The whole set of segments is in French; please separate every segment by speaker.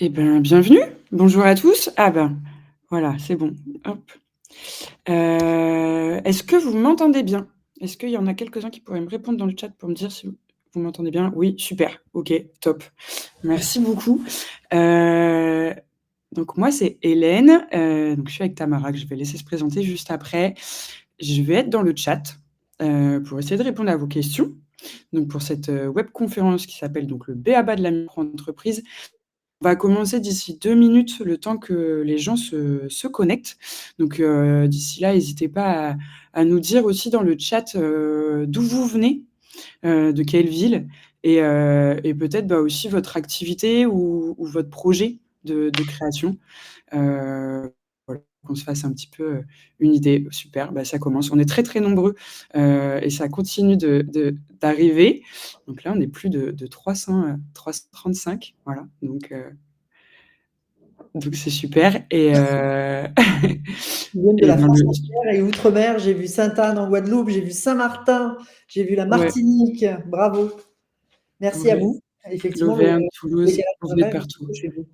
Speaker 1: Eh ben, bienvenue. Bonjour à tous. Ah ben, voilà, c'est bon. Hop. Est-ce que vous m'entendez bien? Est-ce qu'il y en a quelques-uns qui pourraient me répondre dans le chat pour me dire si vous m'entendez bien? Oui, super. OK, top. Merci beaucoup. Heu, donc moi, c'est Hélène, donc je suis avec Tamara que je vais laisser se présenter juste après. Je vais être dans le chat, pour essayer de répondre à vos questions. Donc pour cette, webconférence qui s'appelle donc le b.a.-ba de la micro-entreprise. On va commencer d'ici 2 minutes, le temps que les gens se connectent. Donc, d'ici là, n'hésitez pas à nous dire aussi dans le chat, d'où vous venez, de quelle ville et peut-être, bah, aussi votre activité ou votre projet de création. Voilà, qu'on se fasse un petit peu, une idée. Super, bah, ça commence. On est très, très nombreux, et ça continue d'arriver. Donc là, on est plus de 335, voilà, donc c'est super
Speaker 2: Qui viennent de
Speaker 1: et
Speaker 2: la
Speaker 1: dans
Speaker 2: France
Speaker 1: le
Speaker 2: entière et outre-mer. J'ai vu Sainte-Anne en Guadeloupe, j'ai vu Saint-Martin, j'ai vu la
Speaker 1: ouais,
Speaker 2: Martinique. Bravo. Merci à
Speaker 1: ouais,
Speaker 2: vous. Effectivement, le
Speaker 1: l'Auvergne, Toulouse,
Speaker 2: décalage
Speaker 1: vous venez de
Speaker 2: horaire est un petit
Speaker 1: partout.
Speaker 2: peu chez vous.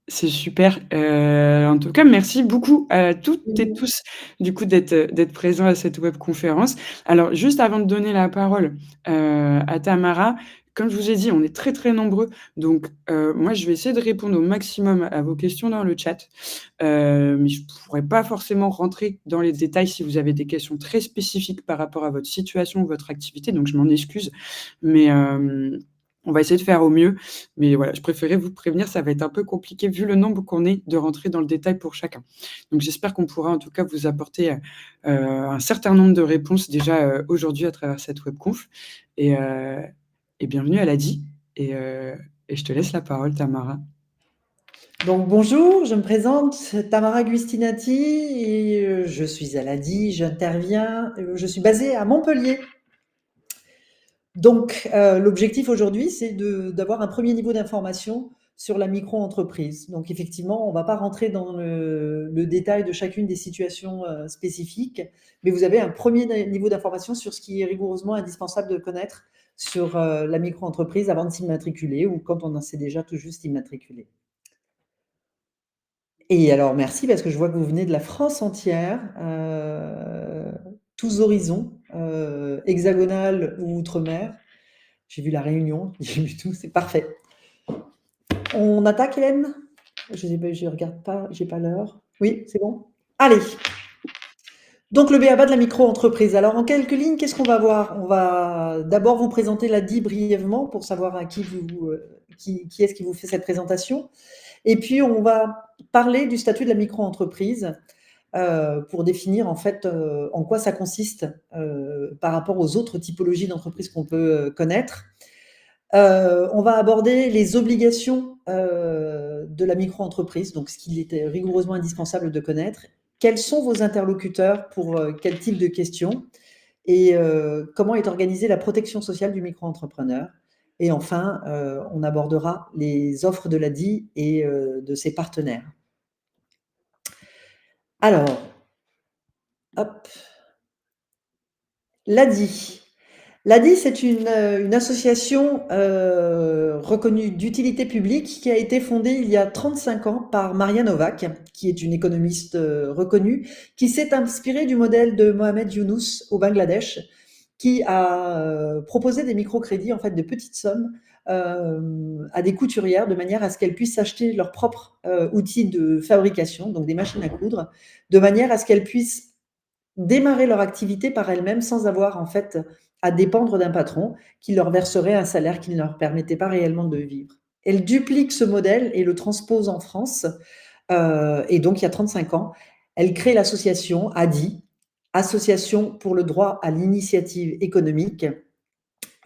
Speaker 1: C'est super, en tout cas, merci beaucoup à toutes et tous, du coup, d'être présents à cette webconférence. Alors, juste avant de donner la parole, à Tamara, comme je vous ai dit, on est très, très nombreux, donc moi, je vais essayer de répondre au maximum à vos questions dans le chat, mais je pourrais pas forcément rentrer dans les détails si vous avez des questions très spécifiques par rapport à votre situation ou votre activité, donc je m'en excuse, mais on va essayer de faire au mieux. Mais voilà, je préférais vous prévenir, ça va être un peu compliqué vu le nombre qu'on est, de rentrer dans le détail pour chacun. Donc j'espère qu'on pourra en tout cas vous apporter, un certain nombre de réponses déjà, aujourd'hui à travers cette webconf et heu et bienvenue à l'ADI et je te laisse la parole Tamara.
Speaker 2: Donc bonjour, je me présente, Tamara Guistinati et je suis à l'ADI, j'interviens, je suis basée à Montpellier. Donc l'objectif aujourd'hui, c'est d'avoir un premier niveau d'information sur la micro-entreprise. Donc effectivement, on ne va pas rentrer dans le détail de chacune des situations spécifiques, mais vous avez un premier niveau d'information sur ce qui est rigoureusement indispensable de connaître sur la micro-entreprise avant de s'immatriculer ou quand on s'est déjà tout juste immatriculé. Et alors merci parce que je vois que vous venez de la France entière, tous horizons, hexagonal ou outre-mer. J'ai vu la Réunion, j'ai vu tout, c'est parfait. On attaque, Hélène? Je regarde pas, j'ai pas l'heure. Oui, c'est bon? Allez. Donc le b.a.-ba de la micro-entreprise. Alors en quelques lignes, qu'est-ce qu'on va voir? On va d'abord vous présenter l'ADI brièvement pour savoir à qui est-ce qui vous fait cette présentation. Et puis on va parler du statut de la micro-entreprise pour définir en fait en quoi ça consiste par rapport aux autres typologies d'entreprises qu'on peut connaître. On va aborder les obligations de la micro-entreprise, donc ce qu'il était rigoureusement indispensable de connaître. Quels sont vos interlocuteurs pour quel type de questions et comment est organisée la protection sociale du micro-entrepreneur. Et enfin, on abordera les offres de l'ADI et de ses partenaires. Alors, hop, l'ADI. L'ADI, c'est une association reconnue d'utilité publique qui a été fondée il y a 35 ans par Maria Novak, qui est une économiste reconnue, qui s'est inspirée du modèle de Mohamed Younous au Bangladesh, qui a proposé des microcrédits, en fait, de petites sommes à des couturières de manière à ce qu'elles puissent acheter leurs propres outils de fabrication, donc des machines à coudre, de manière à ce qu'elles puissent démarrer leur activité par elles-mêmes sans avoir en fait à dépendre d'un patron qui leur verserait un salaire qui ne leur permettait pas réellement de vivre. Elle duplique ce modèle et le transpose en France. Et donc, il y a 35 ans, elle crée l'association ADI, Association pour le droit à l'initiative économique,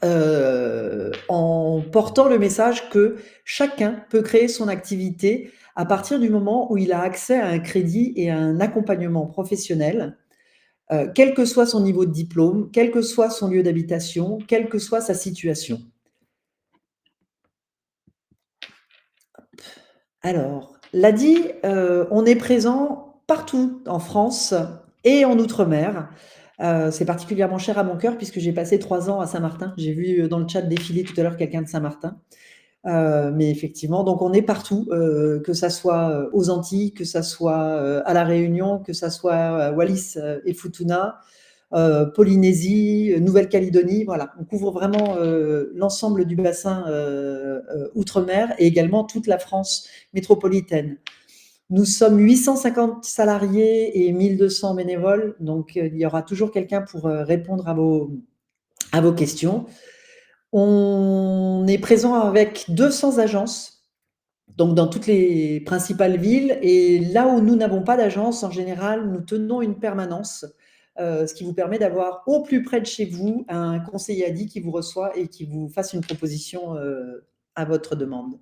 Speaker 2: en portant le message que chacun peut créer son activité à partir du moment où il a accès à un crédit et à un accompagnement professionnel quel que soit son niveau de diplôme, quel que soit son lieu d'habitation, quelle que soit sa situation. Alors, l'ADI, on est présent partout en France et en Outre-mer. C'est particulièrement cher à mon cœur puisque j'ai passé 3 ans à Saint-Martin. J'ai vu dans le chat défiler tout à l'heure quelqu'un de Saint-Martin. Mais effectivement, donc on est partout, que ça soit aux Antilles, que ça soit à La Réunion, que ça soit à Wallis et Futuna, Polynésie, Nouvelle-Calédonie, voilà. On couvre vraiment l'ensemble du bassin outre-mer et également toute la France métropolitaine. Nous sommes 850 salariés et 1200 bénévoles, donc il y aura toujours quelqu'un pour répondre à vos questions. On est présent avec 200 agences, donc dans toutes les principales villes. Et là où nous n'avons pas d'agence, en général, nous tenons une permanence, ce qui vous permet d'avoir au plus près de chez vous un conseiller ADI qui vous reçoit et qui vous fasse une proposition à votre demande.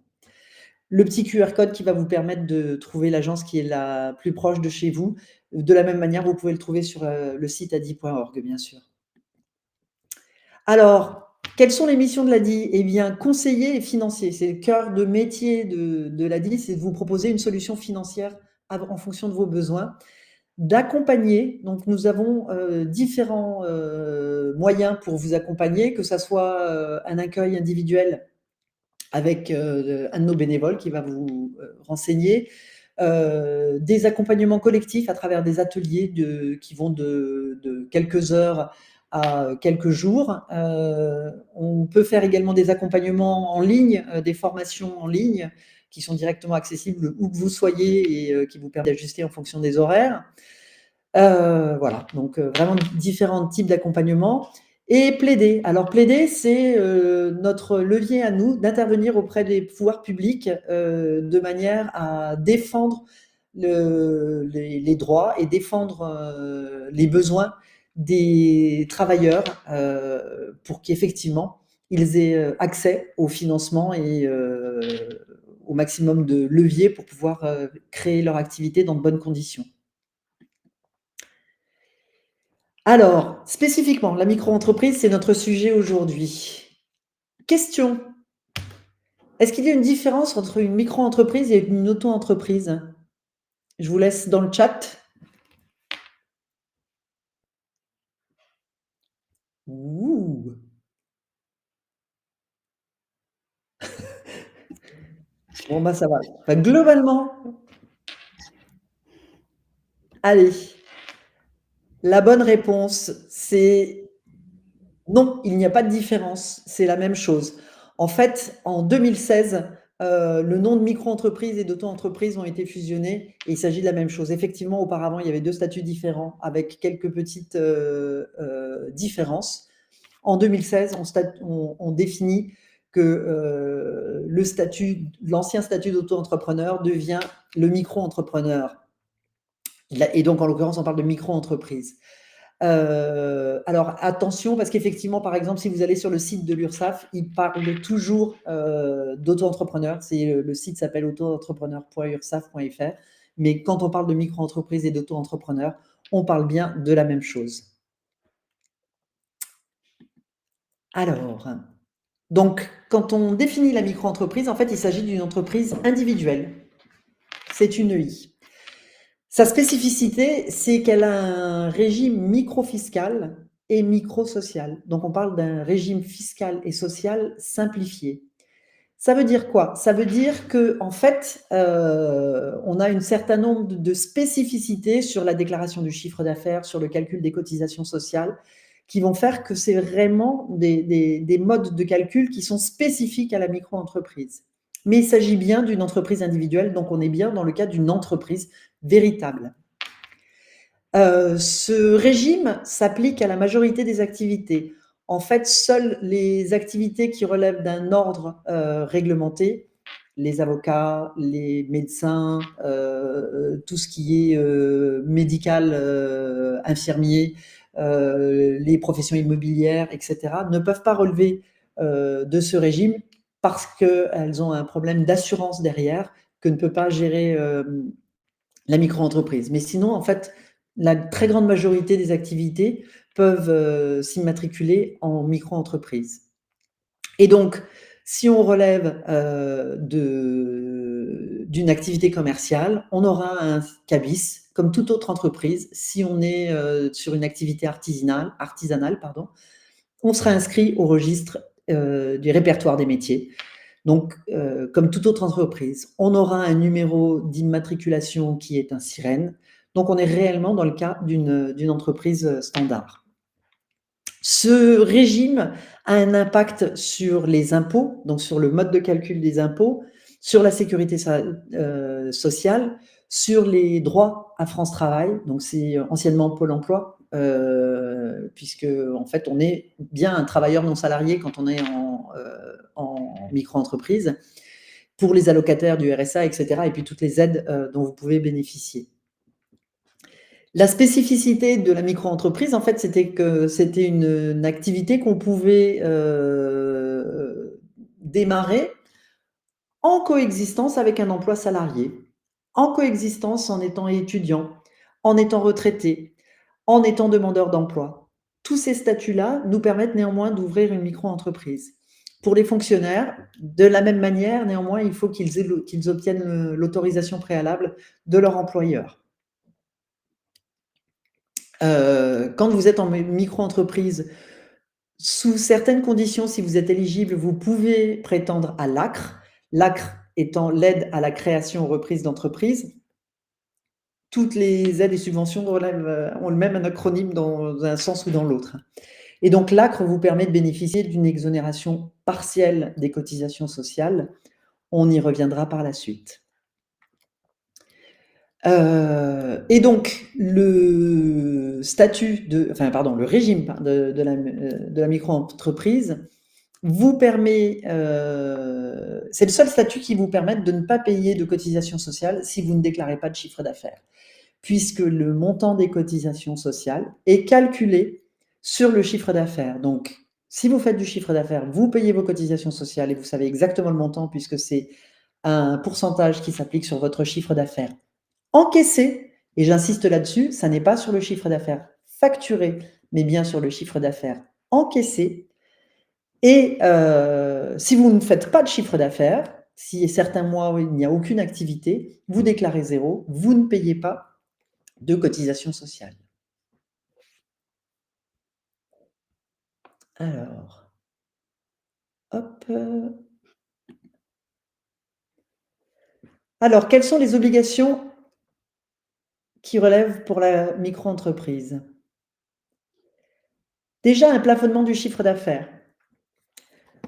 Speaker 2: Le petit QR code qui va vous permettre de trouver l'agence qui est la plus proche de chez vous. De la même manière, vous pouvez le trouver sur le site adi.org, bien sûr. Alors, quelles sont les missions de l'ADI? Eh bien, conseiller et financier. C'est le cœur de métier de l'ADI, c'est de vous proposer une solution financière en fonction de vos besoins, d'accompagner. Donc, nous avons différents moyens pour vous accompagner, que ce soit un accueil individuel avec un de nos bénévoles qui va vous renseigner, des accompagnements collectifs à travers des ateliers qui vont de quelques heures à quelques jours. On peut faire également des accompagnements en ligne, des formations en ligne qui sont directement accessibles où que vous soyez et qui vous permettent d'ajuster en fonction des horaires. Voilà, donc vraiment différents types d'accompagnement. Et plaider. Alors plaider, c'est notre levier à nous d'intervenir auprès des pouvoirs publics de manière à défendre les droits et défendre les besoins des travailleurs pour qu'effectivement ils aient accès au financement et au maximum de leviers pour pouvoir créer leur activité dans de bonnes conditions. Alors, spécifiquement, la micro-entreprise, c'est notre sujet aujourd'hui. Question. Est-ce qu'il y a une différence entre une micro-entreprise et une auto-entreprise? Je vous laisse dans le chat. Ouh. Bon, bah ça va. Enfin, globalement, allez. La bonne réponse, c'est non, il n'y a pas de différence. C'est la même chose. En fait, en 2016, le nom de micro-entreprise et d'auto-entreprise ont été fusionnés et il s'agit de la même chose. Effectivement, auparavant, il y avait 2 statuts différents avec quelques petites différences. En 2016, on définit que l'ancien statut d'auto-entrepreneur devient le micro-entrepreneur. Et donc, en l'occurrence, on parle de micro-entreprise. Alors attention, parce qu'effectivement, par exemple, si vous allez sur le site de l'URSSAF, il parle toujours d'auto-entrepreneur. Le site s'appelle auto-entrepreneur.ursaf.fr. Mais quand on parle de micro-entreprise et d'auto-entrepreneur, on parle bien de la même chose. Alors, donc, quand on définit la micro-entreprise, en fait, il s'agit d'une entreprise individuelle. C'est une EI. Sa spécificité, c'est qu'elle a un régime micro-fiscal et micro-social. Donc, on parle d'un régime fiscal et social simplifié. Ça veut dire quoi? Ça veut dire qu'en fait, on a un certain nombre de spécificités sur la déclaration du chiffre d'affaires, sur le calcul des cotisations sociales, qui vont faire que c'est vraiment des modes de calcul qui sont spécifiques à la micro-entreprise. Mais il s'agit bien d'une entreprise individuelle, donc on est bien dans le cas d'une entreprise véritable. Ce régime s'applique à la majorité des activités. En fait, seules les activités qui relèvent d'un ordre réglementé, les avocats, les médecins, tout ce qui est médical, infirmier, les professions immobilières, etc., ne peuvent pas relever de ce régime parce qu'elles ont un problème d'assurance derrière que ne peut pas gérer la micro-entreprise. Mais sinon, en fait, la très grande majorité des activités peuvent s'immatriculer en micro-entreprise. Et donc, si on relève d'une activité commerciale, on aura un CABIS, comme toute autre entreprise. Si on est sur une activité artisanale, on sera inscrit au registre du répertoire des métiers. Donc, comme toute autre entreprise, on aura un numéro d'immatriculation qui est un SIREN. Donc, on est réellement dans le cas d'une entreprise standard. Ce régime a un impact sur les impôts, donc sur le mode de calcul des impôts, sur la sécurité sociale, sur les droits à France Travail, donc c'est anciennement Pôle emploi, puisque en fait on est bien un travailleur non salarié quand on est en micro-entreprise, pour les allocataires du RSA, etc., et puis toutes les aides dont vous pouvez bénéficier. La spécificité de la micro-entreprise, en fait, c'était que c'était une activité qu'on pouvait démarrer en coexistence avec un emploi salarié, en coexistence en étant étudiant, en étant retraité, en étant demandeur d'emploi. Tous ces statuts-là nous permettent néanmoins d'ouvrir une micro-entreprise. Pour les fonctionnaires, de la même manière, néanmoins, il faut qu'ils obtiennent l'autorisation préalable de leur employeur. Quand vous êtes en micro-entreprise, sous certaines conditions, si vous êtes éligible, vous pouvez prétendre à l'ACRE. L'ACRE étant l'aide à la création ou reprise d'entreprise. Toutes les aides et subventions ont le même acronyme dans un sens ou dans l'autre. Et donc l'ACRE vous permet de bénéficier d'une exonération partielle des cotisations sociales. On y reviendra par la suite. Et donc, le régime de la micro-entreprise vous permet, c'est le seul statut qui vous permet de ne pas payer de cotisations sociales si vous ne déclarez pas de chiffre d'affaires, puisque le montant des cotisations sociales est calculé sur le chiffre d'affaires. Donc, si vous faites du chiffre d'affaires, vous payez vos cotisations sociales et vous savez exactement le montant puisque c'est un pourcentage qui s'applique sur votre chiffre d'affaires encaissé, et j'insiste là-dessus, ça n'est pas sur le chiffre d'affaires facturé, mais bien sur le chiffre d'affaires encaissé. Et si vous ne faites pas de chiffre d'affaires, si certains mois il n'y a aucune activité, vous déclarez zéro, vous ne payez pas de cotisation sociale. Alors, hop. Alors, quelles sont les obligations qui relèvent pour la micro-entreprise? Déjà, un plafonnement du chiffre d'affaires.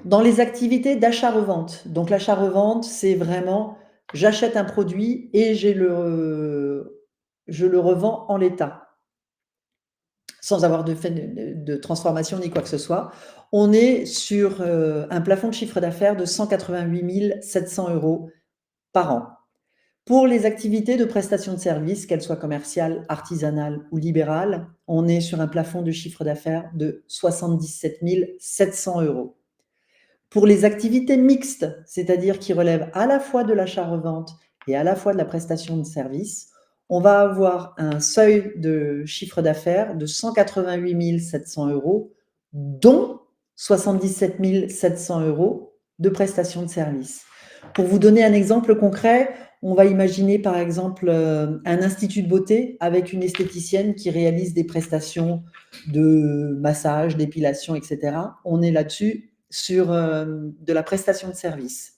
Speaker 2: Dans les activités d'achat-revente, donc l'achat-revente, c'est vraiment j'achète un produit et je le revends en l'état, sans avoir de transformation ni quoi que ce soit. On est sur un plafond de chiffre d'affaires de 188 700 € par an. Pour les activités de prestation de services, qu'elles soient commerciales, artisanales ou libérales, on est sur un plafond de chiffre d'affaires de 77 700 €. Pour les activités mixtes, c'est-à-dire qui relèvent à la fois de l'achat-revente et à la fois de la prestation de services, on va avoir un seuil de chiffre d'affaires de 188 700 €, dont 77 700 € de prestation de services. Pour vous donner un exemple concret, on va imaginer par exemple un institut de beauté avec une esthéticienne qui réalise des prestations de massage, d'épilation, etc. On est là-dessus sur de la prestation de service.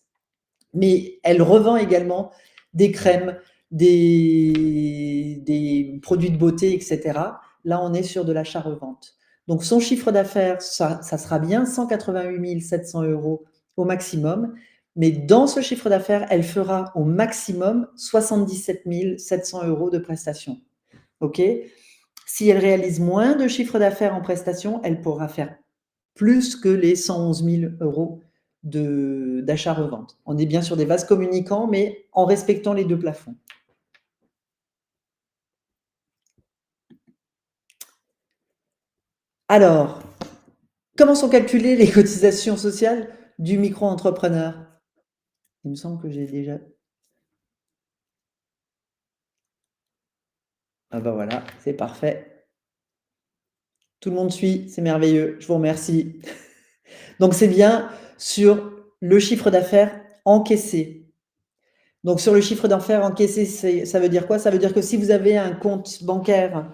Speaker 2: Mais elle revend également des crèmes, des produits de beauté, etc. Là, on est sur de l'achat-revente. Donc, son chiffre d'affaires, ça sera bien 188 700 € au maximum. Mais dans ce chiffre d'affaires, elle fera au maximum 77 700 € de prestations. OK ? Si elle réalise moins de chiffre d'affaires en prestations, elle pourra faire plus que les 111 000 € d'achat-revente. On est bien sur des vases communicants, mais en respectant les deux plafonds. Alors, comment sont calculées les cotisations sociales du micro-entrepreneur? Il me semble que j'ai déjà... Ah ben voilà, c'est parfait. Tout le monde suit, c'est merveilleux, je vous remercie. Donc c'est bien sur le chiffre d'affaires encaissé. Donc sur le chiffre d'affaires encaissé, ça veut dire quoi? Ça veut dire que si vous avez un compte bancaire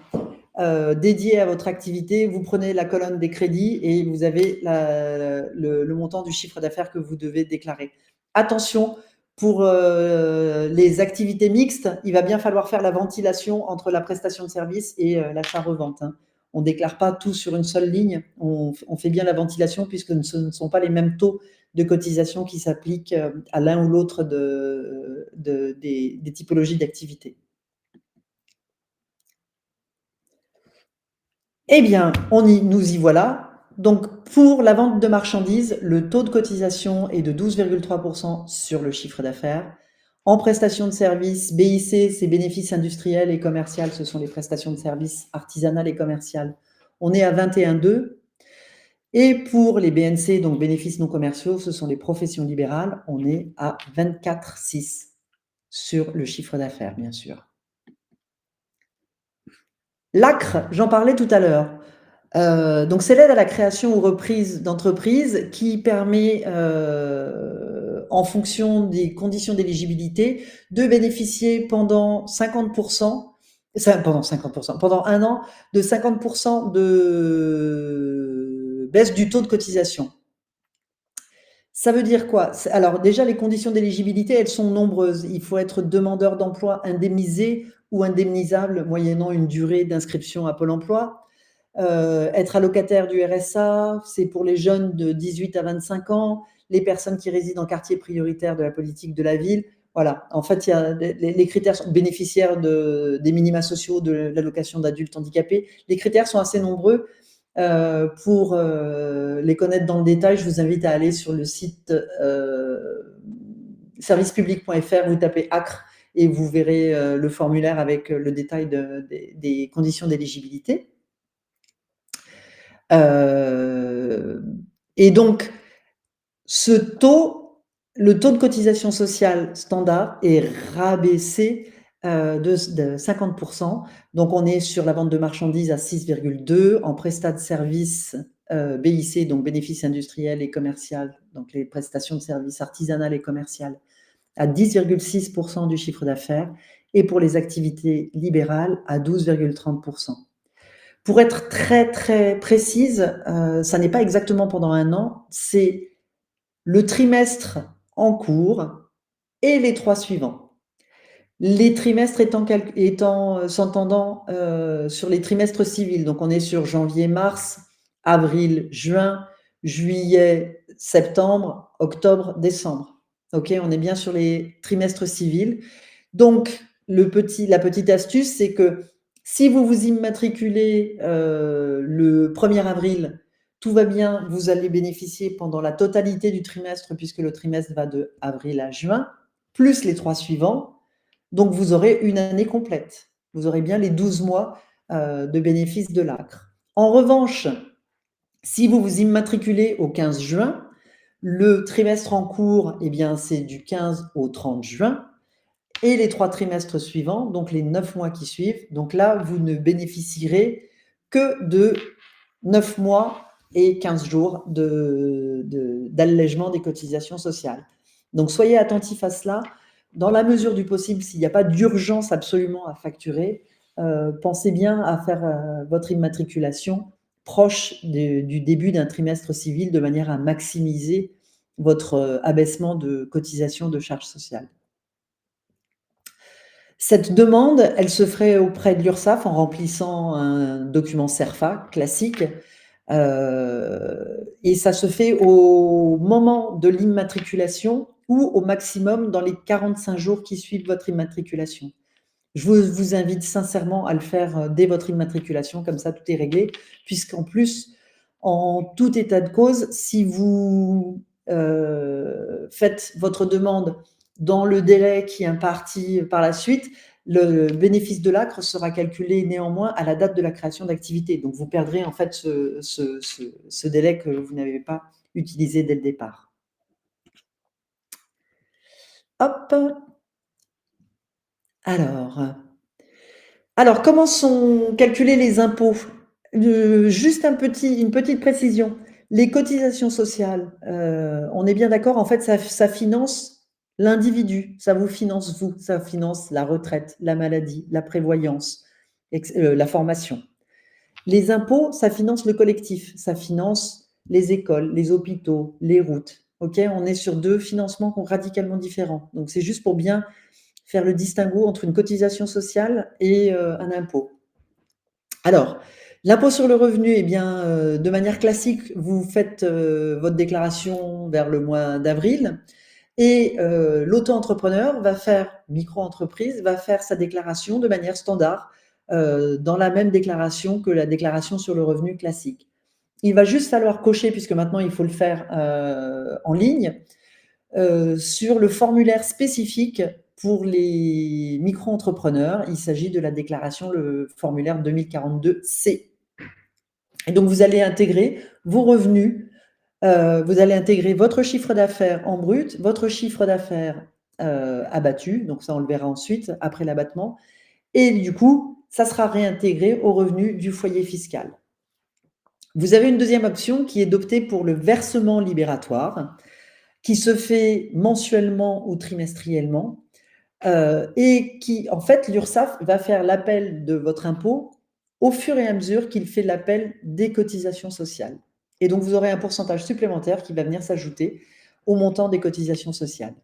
Speaker 2: dédié à votre activité, vous prenez la colonne des crédits et vous avez le montant du chiffre d'affaires que vous devez déclarer. attention, pour les activités mixtes, il va bien falloir faire la ventilation entre la prestation de service et l'achat-revente, hein. On ne déclare pas tout sur une seule ligne, on fait bien la ventilation puisque ce ne sont pas les mêmes taux de cotisation qui s'appliquent à l'un ou l'autre des typologies d'activités. Eh bien, nous y voilà. Donc, pour la vente de marchandises, le taux de cotisation est de 12,3% sur le chiffre d'affaires. En prestation de services, BIC, c'est bénéfices industriels et commerciaux, ce sont les prestations de services artisanales et commerciales. On est à 21,2. Et pour les BNC, donc bénéfices non commerciaux, ce sont les professions libérales, on est à 24,6 sur le chiffre d'affaires, bien sûr. L'ACRE, j'en parlais tout à l'heure. Donc, c'est l'aide à la création ou reprise d'entreprise qui permet, en fonction des conditions d'éligibilité, de bénéficier pendant 50%, pendant un an, de 50% de baisse du taux de cotisation. Ça veut dire quoi? Alors déjà, les conditions d'éligibilité, elles sont nombreuses. Il faut être demandeur d'emploi indemnisé ou indemnisable moyennant une durée d'inscription à Pôle emploi. Être allocataire du RSA, c'est pour les jeunes de 18 à 25 ans, les personnes qui résident en quartier prioritaire de la politique de la ville. Voilà, en fait, les critères sont bénéficiaires des minima sociaux de l'allocation d'adultes handicapés. Les critères sont assez nombreux. Pour les connaître dans le détail, je vous invite à aller sur le site servicepublic.fr, vous tapez ACRE et vous verrez le formulaire avec le détail des conditions d'éligibilité. Et donc, le taux de cotisation sociale standard est rabaissé de 50%. Donc, on est sur la vente de marchandises à 6,2, en prestat de services BIC, donc bénéfices industriels et commerciaux, donc les prestations de services artisanales et commerciales, à 10,6% du chiffre d'affaires, et pour les activités libérales à 12,30%. Pour être très, très précise, ça n'est pas exactement pendant un an, c'est le trimestre en cours et les 3 suivants. Les trimestres s'entendant sur les trimestres civils, donc on est sur janvier, mars, avril, juin, juillet, septembre, octobre, décembre. Ok, on est bien sur les trimestres civils. Donc, la petite astuce, c'est que si vous vous immatriculez le 1er avril, tout va bien, vous allez bénéficier pendant la totalité du trimestre, puisque le trimestre va de avril à juin, plus les 3 suivants. Donc, vous aurez une année complète. Vous aurez bien les 12 mois de bénéfice de l'ACRE. En revanche, si vous vous immatriculez au 15 juin, le trimestre en cours, eh bien, c'est du 15 au 30 juin. Et les 3 trimestres suivants, donc les 9 mois qui suivent. Donc là, vous ne bénéficierez que de 9 mois et 15 jours d'allègement des cotisations sociales. Donc, soyez attentifs à cela. Dans la mesure du possible, s'il n'y a pas d'urgence absolument à facturer, pensez bien à faire votre immatriculation proche du début d'un trimestre civil de manière à maximiser votre abaissement de cotisation de charges sociales. Cette demande, elle se ferait auprès de l'URSSAF en remplissant un document CERFA classique, et ça se fait au moment de l'immatriculation ou au maximum dans les 45 jours qui suivent votre immatriculation. Je vous invite sincèrement à le faire dès votre immatriculation, comme ça tout est réglé, puisqu'en plus, en tout état de cause, si vous faites votre demande dans le délai qui est imparti par la suite, le bénéfice de l'ACRE sera calculé néanmoins à la date de la création d'activité. Donc, vous perdrez en fait ce délai que vous n'avez pas utilisé dès le départ. Hop. Alors, comment sont calculés les impôts? Juste une petite précision. Les cotisations sociales, on est bien d'accord, en fait, ça finance l'individu, ça vous finance vous, ça finance la retraite, la maladie, la prévoyance, la formation. Les impôts, ça finance le collectif, ça finance les écoles, les hôpitaux, les routes, OK? On est sur 2 financements radicalement différents. Donc c'est juste pour bien faire le distinguo entre une cotisation sociale et un impôt. Alors, l'impôt sur le revenu, eh bien, de manière classique, vous faites votre déclaration vers le mois d'avril et l'auto-entrepreneur va faire, micro-entreprise, va faire sa déclaration de manière standard dans la même déclaration que la déclaration sur le revenu classique. Il va juste falloir cocher, puisque maintenant il faut le faire en ligne, sur le formulaire spécifique pour les micro-entrepreneurs. Il s'agit de la déclaration, le formulaire 2042C. Et donc, vous allez intégrer vos revenus, vous allez intégrer votre chiffre d'affaires en brut, votre chiffre d'affaires abattu, donc ça on le verra ensuite, après l'abattement, et du coup, ça sera réintégré au revenu du foyer fiscal. Vous avez une deuxième option qui est d'opter pour le versement libératoire, qui se fait mensuellement ou trimestriellement, et qui, en fait, l'URSSAF va faire l'appel de votre impôt au fur et à mesure qu'il fait l'appel des cotisations sociales. Et donc, vous aurez un pourcentage supplémentaire qui va venir s'ajouter au montant des cotisations sociales.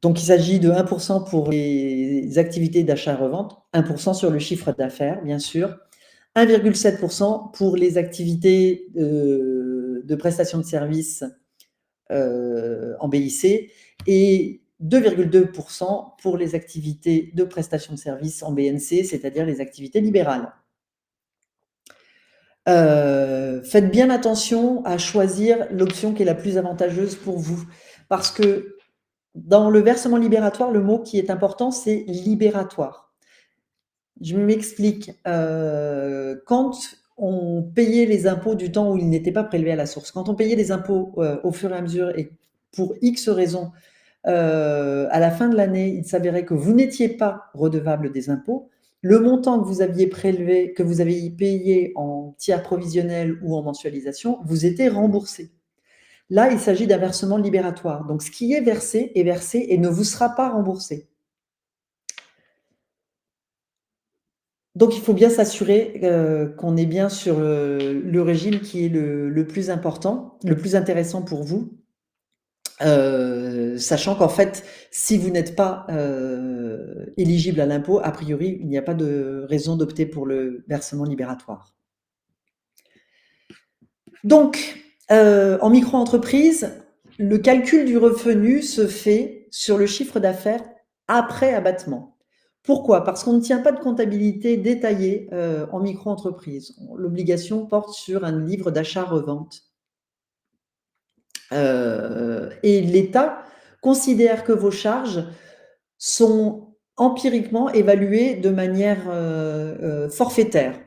Speaker 2: Donc, il s'agit de 1% pour les activités d'achat-revente, 1% sur le chiffre d'affaires, bien sûr, 1,7% pour les activités de prestation de services en BIC et 2,2% pour les activités de prestation de services en BNC, c'est-à-dire les activités libérales. Faites bien attention à choisir l'option qui est la plus avantageuse pour vous, parce que dans le versement libératoire, le mot qui est important, c'est libératoire. Je m'explique. Quand on payait les impôts du temps où ils n'étaient pas prélevés à la source, quand on payait les impôts au fur et à mesure et pour X raisons, à la fin de l'année, il s'avérait que vous n'étiez pas redevable des impôts, le montant que vous aviez prélevé, que vous aviez payé en tiers provisionnel ou en mensualisation, vous était remboursé. Là, il s'agit d'un versement libératoire. Donc, ce qui est versé et ne vous sera pas remboursé. Donc, il faut bien s'assurer qu'on est bien sur le régime qui est le plus important, le plus intéressant pour vous. Sachant qu'en fait, si vous n'êtes pas éligible à l'impôt, a priori, il n'y a pas de raison d'opter pour le versement libératoire. Donc, en micro-entreprise, le calcul du revenu se fait sur le chiffre d'affaires après abattement. Pourquoi? Parce qu'on ne tient pas de comptabilité détaillée en micro-entreprise. L'obligation porte sur un livre d'achat-revente. Et l'État considère que vos charges sont empiriquement évaluées de manière forfaitaire.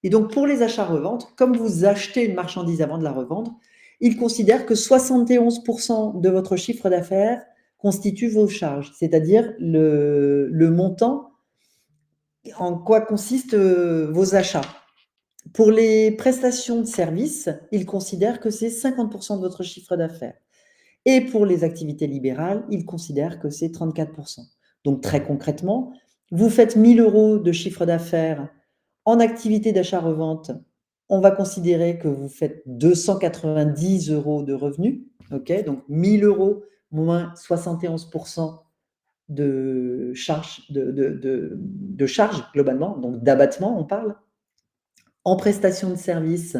Speaker 2: Et donc, pour les achats-reventes, comme vous achetez une marchandise avant de la revendre, il considère que 71% de votre chiffre d'affaires constitue vos charges, c'est-à-dire le montant en quoi consistent vos achats. Pour les prestations de services, il considère que c'est 50% de votre chiffre d'affaires. Et pour les activités libérales, il considère que c'est 34%. Donc très concrètement, vous faites 1 000 € de chiffre d'affaires en activité d'achat-revente, on va considérer que vous faites 290 € de revenus. Okay, donc 1 000 € moins 71% de charges globalement, donc d'abattement on parle. En prestation de services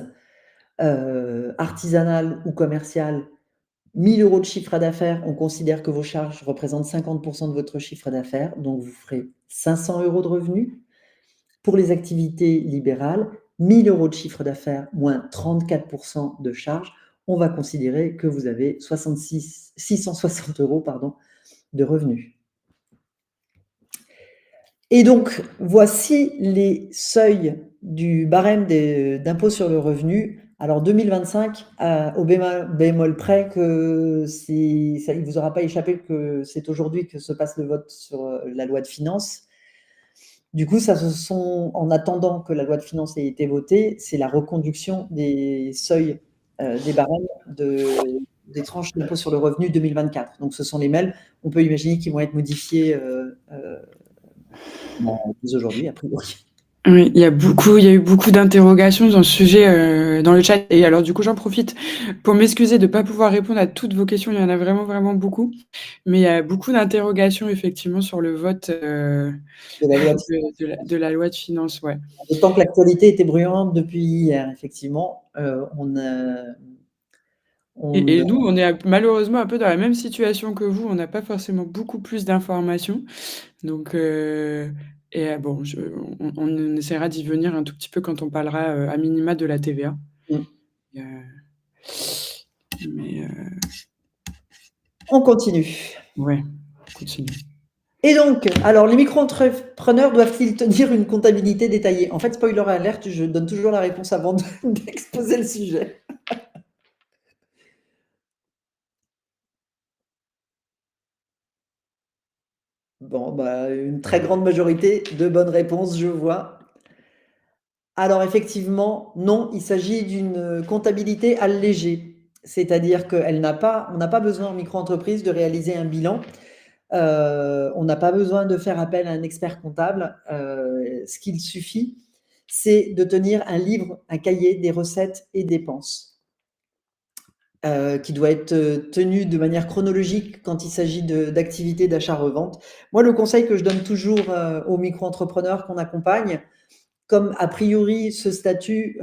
Speaker 2: artisanales ou commerciales, 1 000 € de chiffre d'affaires, on considère que vos charges représentent 50% de votre chiffre d'affaires, donc vous ferez 500 € de revenus. Pour les activités libérales, 1 000 € de chiffre d'affaires moins 34% de charges, on va considérer que vous avez 660 € de revenus. Et donc, voici les seuils du barème d'impôt sur le revenu. Alors 2025, au bémol près que ça ne vous aura pas échappé que c'est aujourd'hui que se passe le vote sur la loi de finances. Du coup, en attendant que la loi de finances ait été votée, c'est la reconduction des seuils des barèmes des tranches d'impôt sur le revenu 2024. Donc ce sont les mêmes. On peut imaginer qu'ils vont être modifiés dès aujourd'hui, a priori.
Speaker 1: Oui, il y a eu beaucoup d'interrogations dans ce sujet dans le chat. Et alors, du coup, j'en profite pour m'excuser de ne pas pouvoir répondre à toutes vos questions. Il y en a vraiment, vraiment beaucoup. Mais il y a beaucoup d'interrogations, effectivement, sur le vote
Speaker 2: de la loi de
Speaker 1: de la loi de finances. Ouais.
Speaker 2: D'autant que l'actualité était brûlante depuis hier, effectivement.
Speaker 1: Et
Speaker 2: On,
Speaker 1: nous, on est malheureusement un peu dans la même situation que vous. On n'a pas forcément beaucoup plus d'informations. Donc, bon, on essaiera d'y venir un tout petit peu quand on parlera à minima de la TVA.
Speaker 2: on-
Speaker 1: Euh, mais
Speaker 2: on continue.
Speaker 1: ouais, on continue.
Speaker 2: Et donc, alors, les micro-entrepreneurs doivent-ils tenir une comptabilité détaillée? En fait, spoiler alerte, je donne toujours la réponse avant d'exposer le sujet. Bon, bah, une très grande majorité de bonnes réponses, je vois. Alors effectivement, non, il s'agit d'une comptabilité allégée. C'est-à-dire qu'on n'a pas besoin en micro-entreprise de réaliser un bilan. On n'a pas besoin de faire appel à un expert comptable. Ce qu'il suffit, c'est de tenir un livre, un cahier des recettes et dépenses, qui doit être tenu de manière chronologique quand il s'agit d'activités d'achat-revente. Moi, le conseil que je donne toujours aux micro-entrepreneurs qu'on accompagne, comme a priori ce statut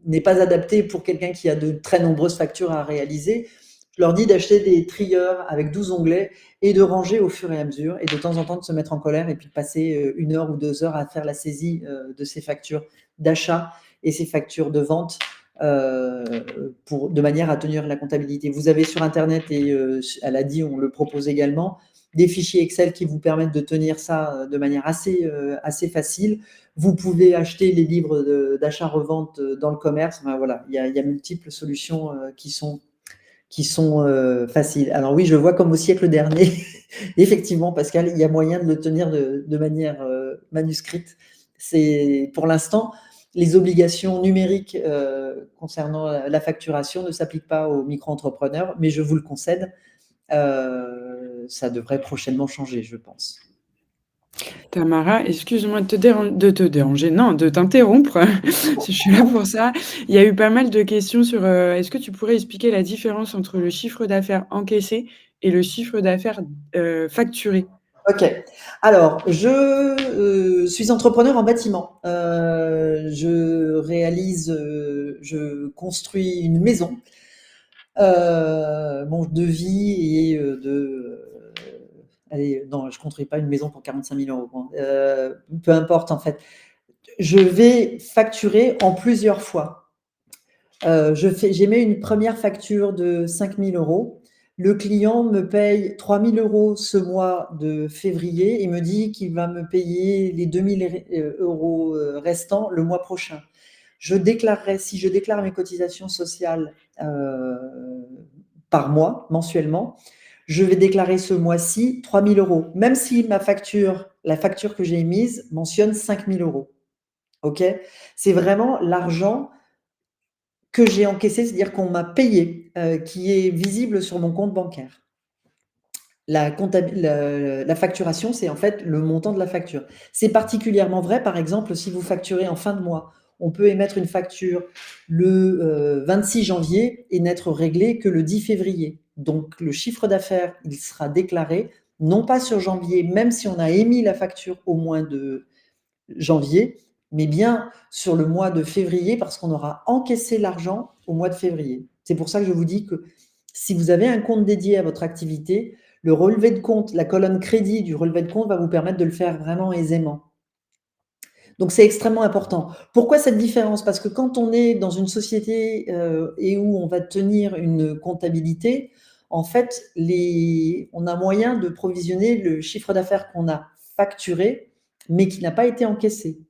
Speaker 2: n'est pas adapté pour quelqu'un qui a de très nombreuses factures à réaliser, je leur dis d'acheter des trieurs avec 12 onglets et de ranger au fur et à mesure, et de temps en temps de se mettre en colère et puis de passer 1 heure ou 2 heures à faire la saisie de ces factures d'achat et ces factures de vente de manière à tenir la comptabilité. Vous avez sur Internet, et elle a dit, on le propose également, des fichiers Excel qui vous permettent de tenir ça de manière assez facile. Vous pouvez acheter les livres d'achat-revente dans le commerce. Enfin, voilà, il y a multiples solutions qui sont faciles. Alors oui, je vois comme au siècle dernier, effectivement, Pascal, il y a moyen de le tenir de manière manuscrite. C'est pour l'instant, les obligations numériques concernant la facturation ne s'appliquent pas aux micro-entrepreneurs, mais je vous le concède, ça devrait prochainement changer, je pense.
Speaker 1: Tamara, excuse-moi de te déranger, non, de t'interrompre. Je suis là pour ça. Il y a eu pas mal de questions sur est-ce que tu pourrais expliquer la différence entre le chiffre d'affaires encaissé et le chiffre d'affaires facturé?
Speaker 2: Ok. Alors, je suis entrepreneur en bâtiment. Je construis une maison. Mon devis est allez, non, je ne construis pas une maison pour 45 000 euros. Bon, peu importe, en fait. Je vais facturer en plusieurs fois. J'émets une première facture de 5 000 euros. Le client me paye 3 000 euros ce mois de février et me dit qu'il va me payer les 2 000 euros restants le mois prochain. Si je déclare mes cotisations sociales par mois, mensuellement, je vais déclarer ce mois-ci 3 000 euros, même si la facture que j'ai émise mentionne 5 000 euros. OK? C'est vraiment l'argent que j'ai encaissé, c'est-à-dire qu'on m'a payé, qui est visible sur mon compte bancaire. La facturation, c'est en fait le montant de la facture. C'est particulièrement vrai, par exemple, si vous facturez en fin de mois. On peut émettre une facture le 26 janvier et n'être réglé que le 10 février. Donc, le chiffre d'affaires, il sera déclaré, non pas sur janvier, même si on a émis la facture au mois de janvier, mais bien sur le mois de février, parce qu'on aura encaissé l'argent au mois de février. C'est pour ça que je vous dis que si vous avez un compte dédié à votre activité, le relevé de compte, la colonne crédit du relevé de compte va vous permettre de le faire vraiment aisément. Donc, c'est extrêmement important. Pourquoi cette différence? Parce que quand on est dans une société et où on va tenir une comptabilité, en fait, on a moyen de provisionner le chiffre d'affaires qu'on a facturé, mais qui n'a pas été encaissé.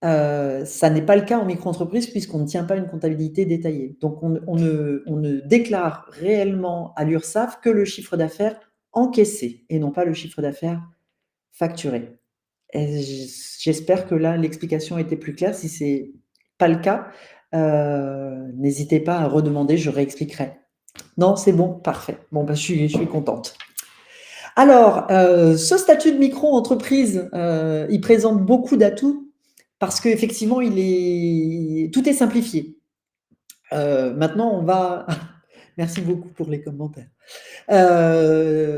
Speaker 2: Ça n'est pas le cas en micro-entreprise puisqu'on ne tient pas une comptabilité détaillée. Donc, on ne déclare réellement à l'URSSAF que le chiffre d'affaires encaissé et non pas le chiffre d'affaires facturé. Et j'espère que là, l'explication était plus claire. Si ce n'est pas le cas, n'hésitez pas à redemander, je réexpliquerai. Non, c'est bon, parfait. Bon, je suis contente. Alors, ce statut de micro-entreprise, il présente beaucoup d'atouts parce qu'effectivement, tout est simplifié. Maintenant, on va merci beaucoup pour les commentaires.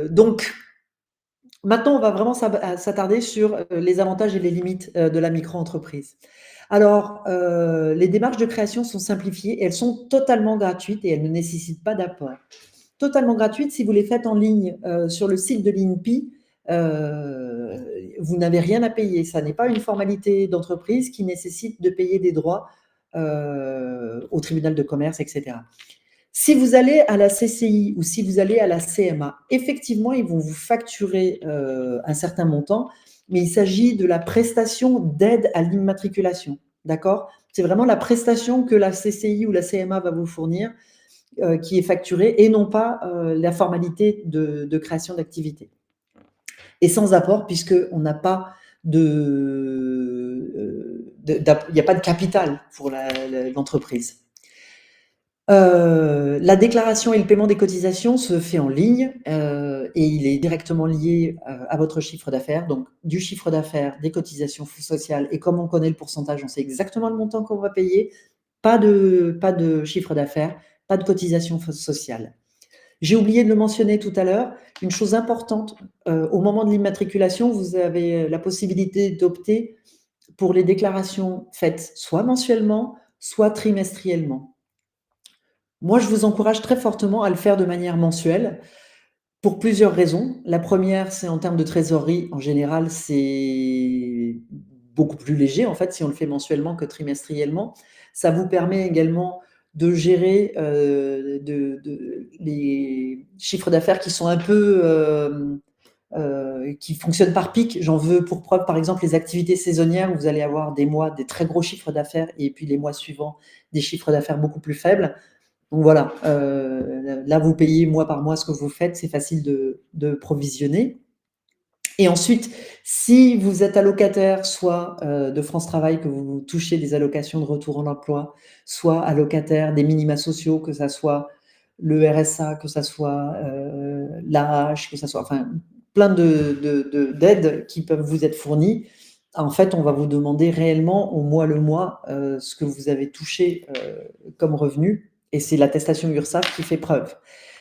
Speaker 2: Donc maintenant, on va vraiment s'attarder sur, les avantages et les limites, de la micro-entreprise. Alors, les démarches de création sont simplifiées, elles sont totalement gratuites et elles ne nécessitent pas d'apport. Totalement gratuites si vous les faites en ligne, sur le site de l'INPI, vous n'avez rien à payer. Ça n'est pas une formalité d'entreprise qui nécessite de payer des droits, au tribunal de commerce et cetera. Si vous allez à la CCI ou si vous allez à la CMA, effectivement, ils vont vous facturer, un certain montant, mais il s'agit de la prestation d'aide à l'immatriculation, d'accord? C'est vraiment la prestation que la CCI ou la CMA va vous fournir, qui est facturée et non pas, la formalité de création d'activité. Et sans apport puisqu'on n'a pas il n'y a pas de capital pour l'entreprise. La déclaration et le paiement des cotisations se fait en ligne, et il est directement lié, à votre chiffre d'affaires. Donc du chiffre d'affaires, des cotisations sociales et comme on connaît le pourcentage, on sait exactement le montant qu'on va payer. Pas de chiffre d'affaires, pas de cotisation sociale. J'ai oublié de le mentionner tout à l'heure, une chose importante, au moment de l'immatriculation, vous avez la possibilité d'opter pour les déclarations faites soit mensuellement, soit trimestriellement. Moi, je vous encourage très fortement à le faire de manière mensuelle pour plusieurs raisons. La première, c'est en termes de trésorerie. En général, c'est beaucoup plus léger, en fait, si on le fait mensuellement que trimestriellement. Ça vous permet également de gérer les chiffres d'affaires qui sont un peu qui fonctionnent par pic. J'en veux pour preuve, par exemple, les activités saisonnières où vous allez avoir des mois, des très gros chiffres d'affaires et puis les mois suivants, des chiffres d'affaires beaucoup plus faibles. Donc voilà, là, vous payez mois par mois ce que vous faites, c'est facile de provisionner. Et ensuite, si vous êtes allocataire, soit de France Travail, que vous touchez des allocations de retour en emploi, soit allocataire des minima sociaux, que ça soit le RSA, que ça soit l'AH, que ça soit, enfin, plein d'aides qui peuvent vous être fournies. En fait, on va vous demander réellement au mois le mois ce que vous avez touché comme revenu, et c'est l'attestation URSSAF qui fait preuve.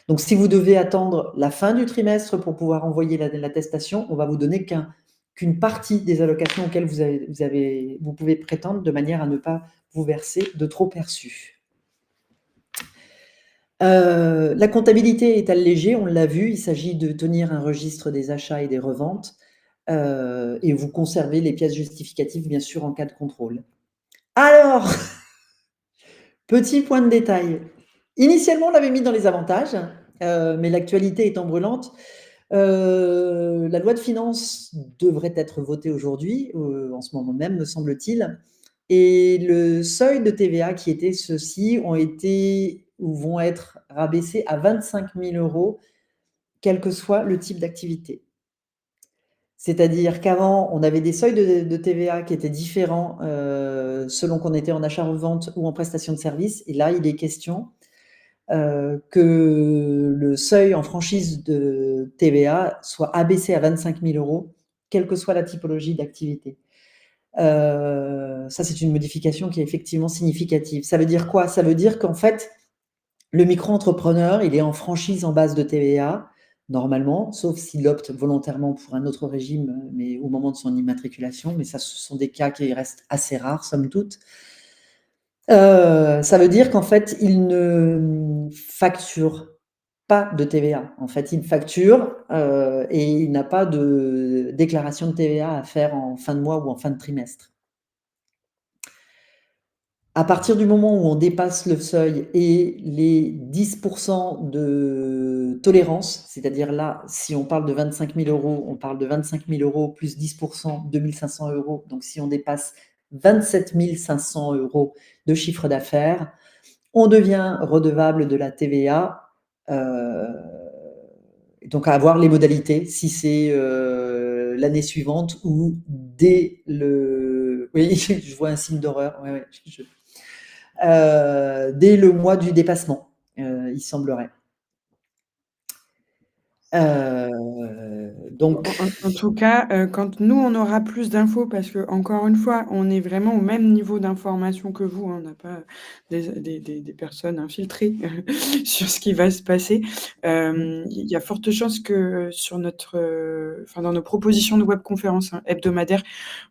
Speaker 2: Donc, si vous devez attendre la fin du trimestre pour pouvoir envoyer l'attestation, on va vous donner qu'une partie des allocations auxquelles vous pouvez prétendre, de manière à ne pas vous verser de trop perçus. La comptabilité est allégée, on l'a vu, il s'agit de tenir un registre des achats et des reventes, et vous conservez les pièces justificatives, bien sûr, en cas de contrôle. Alors, petit point de détail. Initialement, on l'avait mis dans les avantages, mais l'actualité étant brûlante, la loi de finances devrait être votée aujourd'hui, en ce moment même, me semble-t-il. Et le seuil de TVA qui était ceux-ci ont été ou vont être rabaissés à 25 000 €, quel que soit le type d'activité. C'est-à-dire qu'avant, on avait des seuils de TVA qui étaient différents selon qu'on était en achat-revente ou en prestation de service. Et là, il est question que le seuil en franchise de TVA soit abaissé à 25 000 €, quelle que soit la typologie d'activité. Ça, c'est une modification qui est effectivement significative. Ça veut dire quoi? Ça veut dire qu'en fait, le micro-entrepreneur, il est en franchise en base de TVA, normalement, sauf s'il opte volontairement pour un autre régime, mais au moment de son immatriculation. Mais ça, ce sont des cas qui restent assez rares, somme toute. Ça veut dire qu'en fait, il ne facture pas de TVA. En fait, il facture, et il n'a pas de déclaration de TVA à faire en fin de mois ou en fin de trimestre. À partir du moment où on dépasse le seuil et les 10 de tolérance, c'est-à-dire là, si on parle de 25 000 €, on parle de 25 000 € plus 10 2 500 €. Donc si on dépasse 27 500 € de chiffre d'affaires, on devient redevable de la TVA. Donc à voir les modalités, si c'est l'année suivante ou dès le... Oui, je vois un signe d'horreur. Ouais, dès le mois du dépassement, il semblerait. Donc
Speaker 1: En tout cas, quand nous, on aura plus d'infos parce qu'encore une fois, on est vraiment au même niveau d'information que vous, hein. On n'a pas des personnes infiltrées sur ce qui va se passer. Il y a forte chance que sur notre, enfin, dans nos propositions de webconférences, hein, hebdomadaires,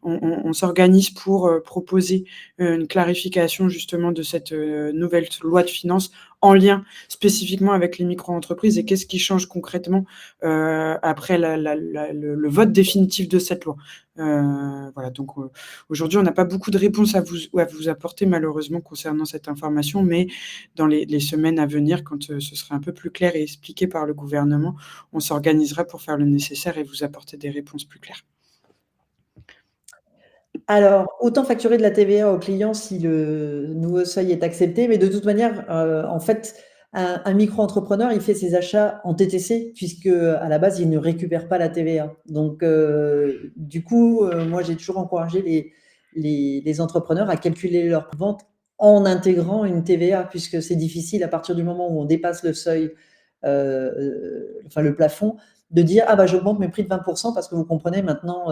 Speaker 1: on s'organise pour, proposer, une clarification justement de cette, nouvelle loi de finances en lien spécifiquement avec les micro-entreprises et qu'est-ce qui change concrètement après le vote définitif de cette loi. Voilà, donc aujourd'hui, on n'a pas beaucoup de réponses à vous apporter malheureusement concernant cette information, mais dans les semaines à venir, quand, ce sera un peu plus clair et expliqué par le gouvernement, on s'organisera pour faire le nécessaire et vous apporter des réponses plus claires.
Speaker 2: alors, autant facturer de la TVA aux clients si le nouveau seuil est accepté, mais de toute manière, en fait, un micro-entrepreneur, il fait ses achats en TTC puisque à la base, il ne récupère pas la TVA. Donc, du coup, moi, j'ai toujours encouragé les entrepreneurs à calculer leurs ventes en intégrant une TVA puisque c'est difficile à partir du moment où on dépasse le seuil, enfin le plafond, de dire ah bah j'augmente mes prix de 20% parce que vous comprenez maintenant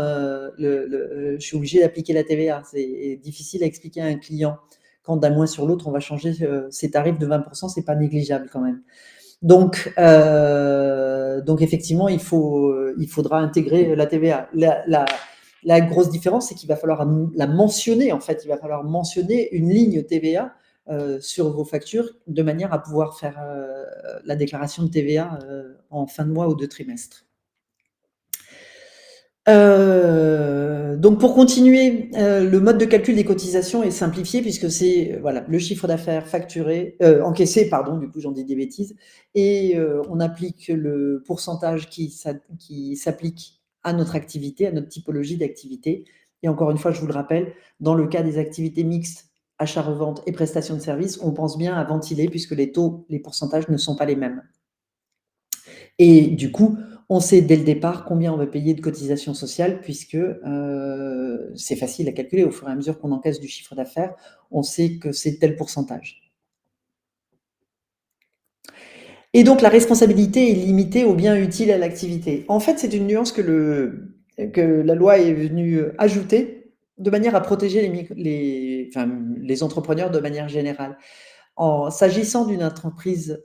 Speaker 2: je suis obligé d'appliquer la TVA. C'est difficile à expliquer à un client quand d'un mois sur l'autre on va changer ses tarifs de 20%, c'est pas négligeable quand même. Donc effectivement il faudra intégrer la TVA. La grosse différence c'est qu'il va falloir la mentionner en fait, il va falloir mentionner une ligne TVA sur vos factures de manière à pouvoir faire la déclaration de TVA en fin de mois ou de trimestre. Donc pour continuer, le mode de calcul des cotisations est simplifié puisque c'est voilà, le chiffre d'affaires facturé, encaissé, pardon, du coup j'en dis des bêtises, et on applique le pourcentage qui s'applique à notre activité, à notre typologie d'activité. Et encore une fois, je vous le rappelle, dans le cas des activités mixtes, achat-revente et prestations de services, on pense bien à ventiler puisque les taux, les pourcentages ne sont pas les mêmes. Et du coup, on sait dès le départ combien on va payer de cotisations sociales puisque c'est facile à calculer au fur et à mesure qu'on encaisse du chiffre d'affaires, on sait que c'est tel pourcentage. Et donc la responsabilité est limitée aux biens utiles à l'activité. En fait, c'est une nuance que la loi est venue ajouter de manière à protéger les entrepreneurs de manière générale. S'agissant d'une entreprise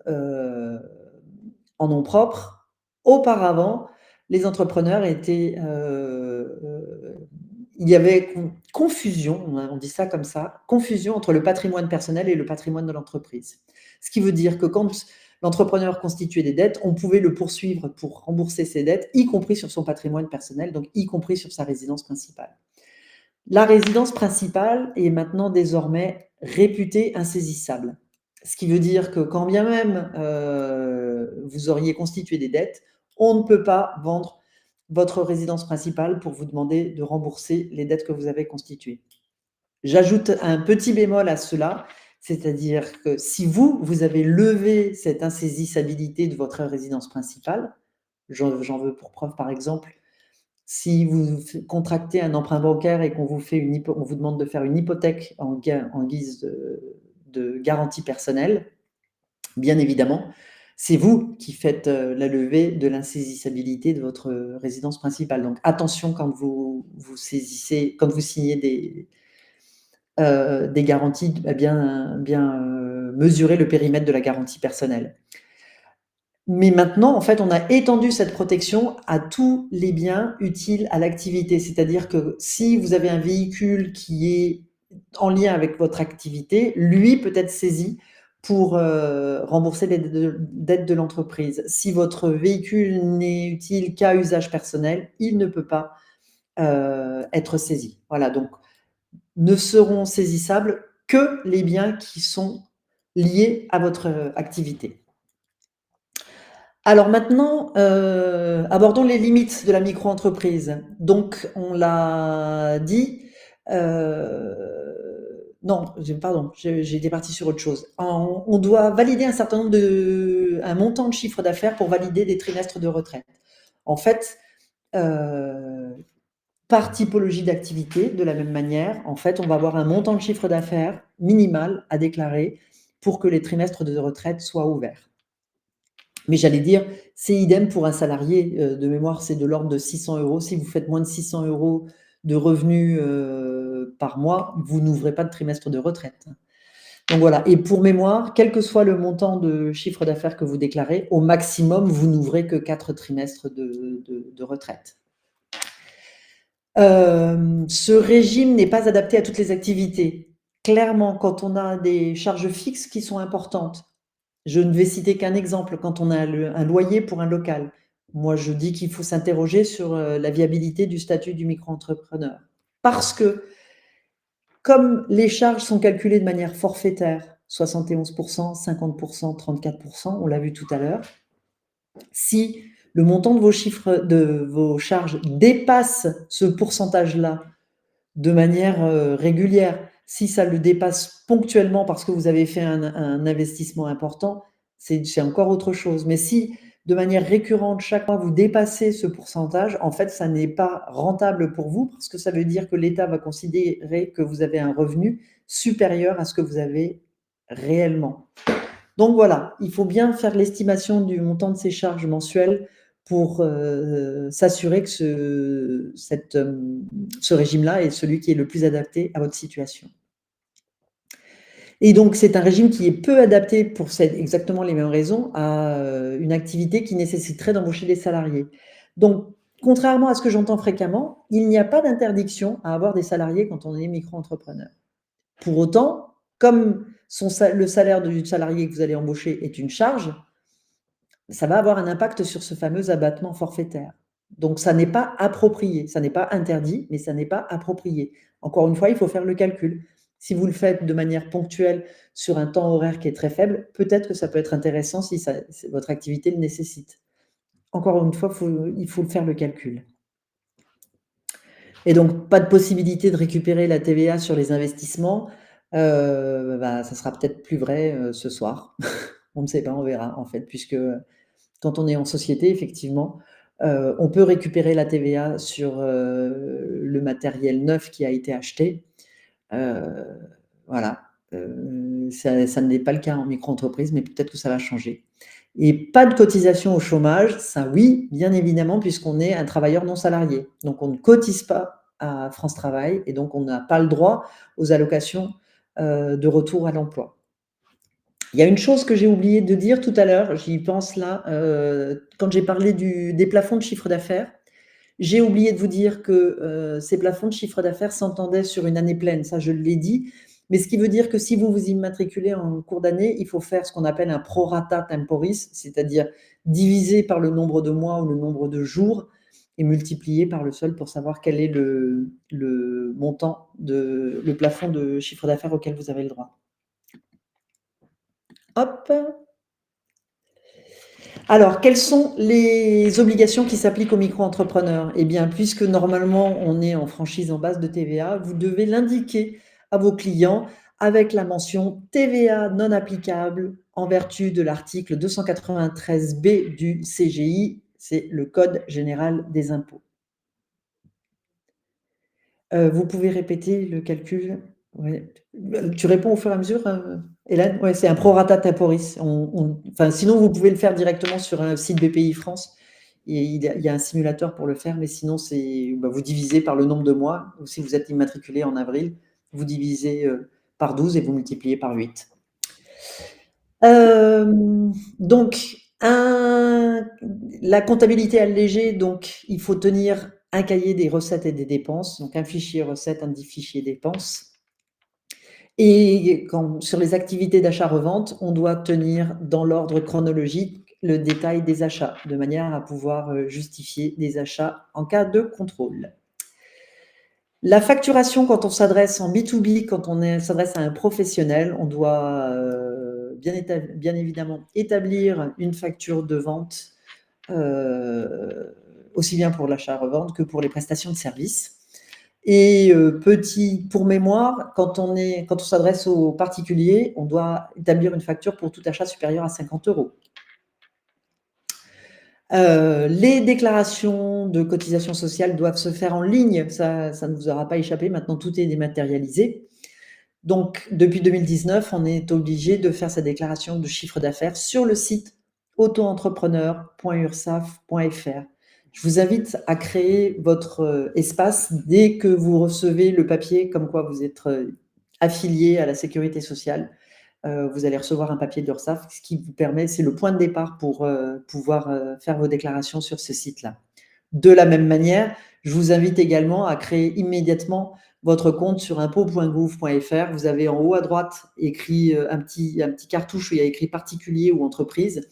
Speaker 2: en nom propre, auparavant, les entrepreneurs étaient, il y avait confusion, on dit ça comme ça, confusion entre le patrimoine personnel et le patrimoine de l'entreprise. Ce qui veut dire que quand l'entrepreneur constituait des dettes, on pouvait le poursuivre pour rembourser ses dettes, y compris sur son patrimoine personnel, donc y compris sur sa résidence principale. La résidence principale est maintenant désormais réputée insaisissable. Ce qui veut dire que quand bien même vous auriez constitué des dettes, on ne peut pas vendre votre résidence principale pour vous demander de rembourser les dettes que vous avez constituées. J'ajoute un petit bémol à cela, c'est-à-dire que si vous avez levé cette insaisissabilité de votre résidence principale, j'en veux pour preuve par exemple, si vous contractez un emprunt bancaire et qu'on vous demande de faire une hypothèque en guise de garantie personnelle, bien évidemment, c'est vous qui faites la levée de l'insaisissabilité de votre résidence principale. Donc attention quand vous signez des garanties, à bien mesurer le périmètre de la garantie personnelle. Mais maintenant, en fait, on a étendu cette protection à tous les biens utiles à l'activité. C'est-à-dire que si vous avez un véhicule qui est en lien avec votre activité, lui peut être saisi pour rembourser les dettes de l'entreprise. Si votre véhicule n'est utile qu'à usage personnel, il ne peut pas être saisi. Voilà, donc ne seront saisissables que les biens qui sont liés à votre activité. Alors maintenant, abordons les limites de la micro-entreprise. Donc on l'a dit, non, pardon, j'étais partie sur autre chose. On doit valider un montant de chiffre d'affaires pour valider des trimestres de retraite. En fait, par typologie d'activité, de la même manière, en fait, on va avoir un montant de chiffre d'affaires minimal à déclarer pour que les trimestres de retraite soient ouverts. Mais j'allais dire, c'est idem pour un salarié, de mémoire, c'est de l'ordre de 600 €. Si vous faites moins de 600 € de revenus, par mois, vous n'ouvrez pas de trimestre de retraite. Donc voilà, et pour mémoire, quel que soit le montant de chiffre d'affaires que vous déclarez, au maximum, vous n'ouvrez que 4 trimestres de retraite. Ce régime n'est pas adapté à toutes les activités. Clairement, quand on a des charges fixes qui sont importantes, je ne vais citer qu'un exemple, quand on a un loyer pour un local, moi je dis qu'il faut s'interroger sur la viabilité du statut du micro-entrepreneur. Parce que comme les charges sont calculées de manière forfaitaire, 71%, 50%, 34%, on l'a vu tout à l'heure, si le montant de vos charges dépasse ce pourcentage-là de manière régulière, si ça le dépasse ponctuellement parce que vous avez fait un investissement important, c'est encore autre chose. Mais si de manière récurrente, chaque mois, vous dépassez ce pourcentage, en fait, ça n'est pas rentable pour vous parce que ça veut dire que l'État va considérer que vous avez un revenu supérieur à ce que vous avez réellement. Donc voilà, il faut bien faire l'estimation du montant de ces charges mensuelles pour s'assurer que ce régime-là est celui qui est le plus adapté à votre situation. Et donc, c'est un régime qui est peu adapté pour exactement les mêmes raisons à une activité qui nécessiterait d'embaucher des salariés. Donc, contrairement à ce que j'entends fréquemment, il n'y a pas d'interdiction à avoir des salariés quand on est micro-entrepreneur. Pour autant, comme le salaire du salarié que vous allez embaucher est une charge, ça va avoir un impact sur ce fameux abattement forfaitaire. Donc ça n'est pas approprié, ça n'est pas interdit, mais ça n'est pas approprié. Encore une fois, il faut faire le calcul. Si vous le faites de manière ponctuelle sur un temps horaire qui est très faible, peut-être que ça peut être intéressant si votre activité le nécessite. Encore une fois, il faut faire le calcul. Et donc, pas de possibilité de récupérer la TVA sur les investissements. Ça sera peut-être plus vrai ce soir. On ne sait pas, on verra en fait, puisque quand on est en société, effectivement, on peut récupérer la TVA sur le matériel neuf qui a été acheté. Voilà. Ça n'est pas le cas en micro-entreprise, mais peut-être que ça va changer. Et pas de cotisation au chômage, ça oui, bien évidemment, puisqu'on est un travailleur non salarié. Donc on ne cotise pas à France Travail et donc on n'a pas le droit aux allocations de retour à l'emploi. Il y a une chose que j'ai oublié de dire tout à l'heure, j'y pense là, quand j'ai parlé des plafonds de chiffre d'affaires, j'ai oublié de vous dire que ces plafonds de chiffre d'affaires s'entendaient sur une année pleine, ça je l'ai dit, mais ce qui veut dire que si vous vous immatriculez en cours d'année, il faut faire ce qu'on appelle un prorata temporis, c'est-à-dire diviser par le nombre de mois ou le nombre de jours et multiplier par le seul pour savoir quel est le montant, le plafond de chiffre d'affaires auquel vous avez le droit. Hop. Alors, quelles sont les obligations qui s'appliquent aux micro-entrepreneurs? Eh bien, puisque normalement, on est en franchise en base de TVA, vous devez l'indiquer à vos clients avec la mention TVA non applicable en vertu de l'article 293B du CGI, c'est le Code général des impôts. Vous pouvez répéter le calcul? Ouais. Tu réponds au fur et à mesure, Hélène? Ouais, c'est un prorata temporis. Enfin, sinon, vous pouvez le faire directement sur un site BPI France. Et il y a un simulateur pour le faire, mais sinon, vous divisez par le nombre de mois. Ou si vous êtes immatriculé en avril, vous divisez par 12 et vous multipliez par 8. Donc, la comptabilité allégée, donc il faut tenir un cahier des recettes et des dépenses, donc un fichier recettes, un fichier dépenses. Et sur les activités d'achat-revente, on doit tenir dans l'ordre chronologique le détail des achats, de manière à pouvoir justifier des achats en cas de contrôle. La facturation, quand on s'adresse en B2B, quand on s'adresse à un professionnel, on doit bien évidemment établir une facture de vente, aussi bien pour l'achat-revente que pour les prestations de services. Et pour mémoire, quand on s'adresse aux particuliers, on doit établir une facture pour tout achat supérieur à 50 €. Les déclarations de cotisation sociale doivent se faire en ligne, ça ne vous aura pas échappé, maintenant tout est dématérialisé. Donc depuis 2019, on est obligé de faire sa déclaration de chiffre d'affaires sur le site autoentrepreneur.ursaf.fr. Je vous invite à créer votre espace dès que vous recevez le papier comme quoi vous êtes affilié à la sécurité sociale. Vous allez recevoir un papier d'URSSAF, ce qui vous permet, c'est le point de départ pour pouvoir faire vos déclarations sur ce site-là. De la même manière, je vous invite également à créer immédiatement votre compte sur impôts.gouv.fr. Vous avez en haut à droite écrit un petit cartouche où il y a écrit particulier ou entreprise.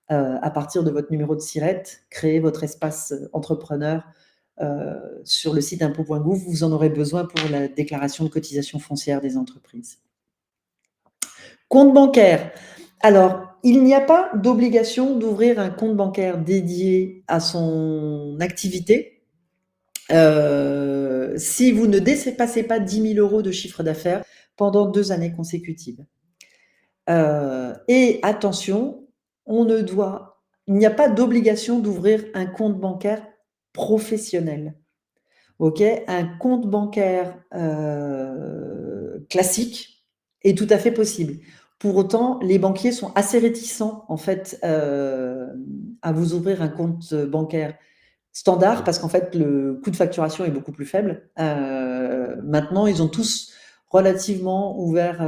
Speaker 2: À partir de votre numéro de SIRET, créez votre espace entrepreneur sur le site impôts.gouv. Vous en aurez besoin pour la déclaration de cotisation foncière des entreprises. Compte bancaire. Alors, il n'y a pas d'obligation d'ouvrir un compte bancaire dédié à son activité si vous ne dépassez pas 10 000 € de chiffre d'affaires pendant 2 années consécutives. Et attention, il n'y a pas d'obligation d'ouvrir un compte bancaire professionnel. Ok, un compte bancaire classique est tout à fait possible. Pour autant, les banquiers sont assez réticents en fait à vous ouvrir un compte bancaire standard parce qu'en fait le coût de facturation est beaucoup plus faible. Maintenant, ils ont tous relativement ouvert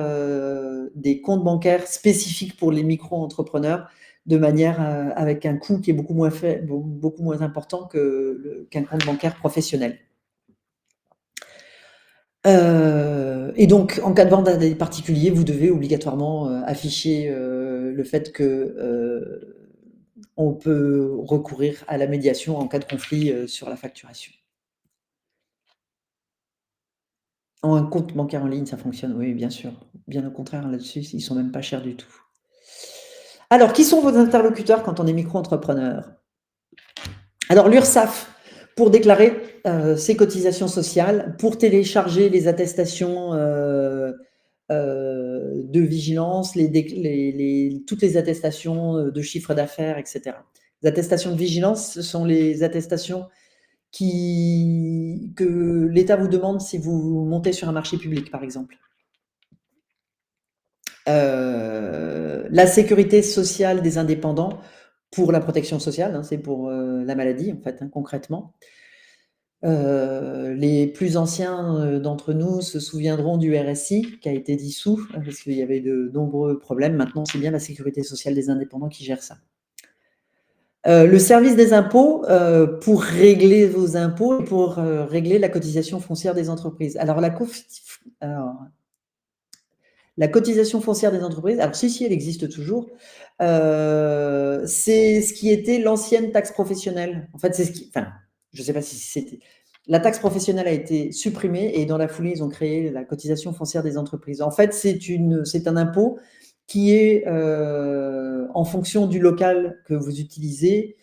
Speaker 2: des comptes bancaires spécifiques pour les micro-entrepreneurs de manière avec un coût qui est beaucoup moins important qu'un compte bancaire professionnel. Et donc, en cas de vente à des particuliers, vous devez obligatoirement afficher le fait que on peut recourir à la médiation en cas de conflit sur la facturation. Un compte bancaire en ligne, ça fonctionne, oui, bien sûr. Bien au contraire, là-dessus, ils sont même pas chers du tout. Alors, qui sont vos interlocuteurs quand on est micro-entrepreneur? Alors, l'URSSAF, pour déclarer ses cotisations sociales, pour télécharger les attestations de vigilance, toutes les attestations de chiffre d'affaires, etc. Les attestations de vigilance, ce sont les attestations que l'État vous demande si vous montez sur un marché public, par exemple. La sécurité sociale des indépendants pour la protection sociale, hein, c'est pour la maladie, en fait, hein, concrètement. Les plus anciens d'entre nous se souviendront du RSI qui a été dissous parce qu'il y avait de nombreux problèmes. Maintenant, c'est bien la sécurité sociale des indépendants qui gère ça. Le service des impôts pour régler vos impôts et pour régler la cotisation foncière des entreprises. Alors, la cotisation foncière des entreprises, alors si, elle existe toujours. C'est ce qui était l'ancienne taxe professionnelle. En fait, je ne sais pas si c'était. La taxe professionnelle a été supprimée et dans la foulée, ils ont créé la cotisation foncière des entreprises. En fait, c'est un impôt qui est en fonction du local que vous utilisez,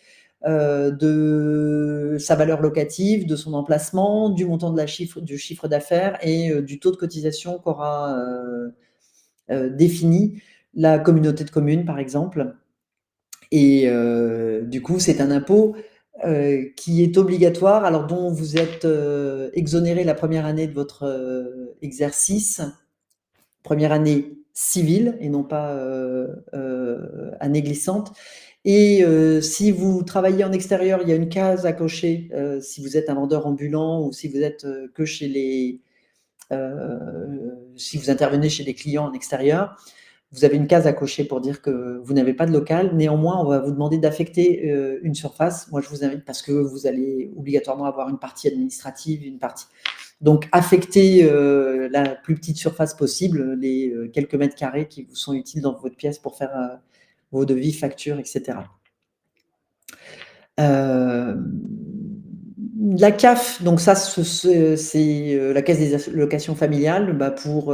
Speaker 2: de sa valeur locative, de son emplacement, du montant du chiffre d'affaires et du taux de cotisation qu'aura définit la communauté de communes, par exemple. Et du coup, c'est un impôt qui est obligatoire, alors dont vous êtes exonéré la première année de votre exercice, première année civile et non pas année glissante. Et si vous travaillez en extérieur, il y a une case à cocher si vous êtes un vendeur ambulant ou si vous êtes que chez si vous intervenez chez des clients en extérieur. Vous avez une case à cocher pour dire que vous n'avez pas de local. Néanmoins, on va vous demander d'affecter une surface. Moi, je vous invite parce que vous allez obligatoirement avoir une partie administrative, une partie. Donc, affectez la plus petite surface possible, les quelques mètres carrés qui vous sont utiles dans votre pièce pour faire vos devis, factures, etc. La CAF, donc ça, c'est la caisse des allocations familiales pour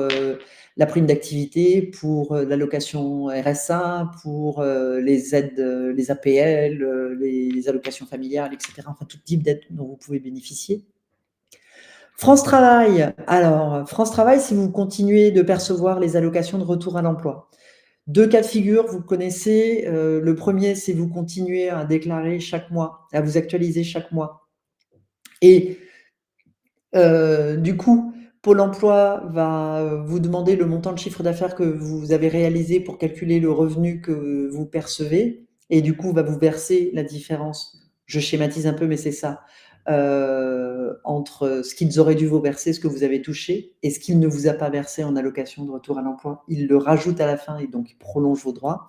Speaker 2: la prime d'activité, pour l'allocation RSA, pour les aides, les APL, les allocations familiales, etc. Enfin, tout type d'aide dont vous pouvez bénéficier. France Travail. Alors, France Travail, si vous continuez de percevoir les allocations de retour à l'emploi. 2 cas de figure, vous connaissez. Le premier, c'est vous continuez à déclarer chaque mois, à vous actualiser chaque mois. Et du coup, Pôle emploi va vous demander le montant de chiffre d'affaires que vous avez réalisé pour calculer le revenu que vous percevez. et du coup, va vous verser la différence. Je schématise un peu, mais c'est ça. Entre ce qu'ils auraient dû vous verser, ce que vous avez touché, et ce qu'il ne vous a pas versé en allocation de retour à l'emploi. Il le rajoute à la fin et donc il prolonge vos droits.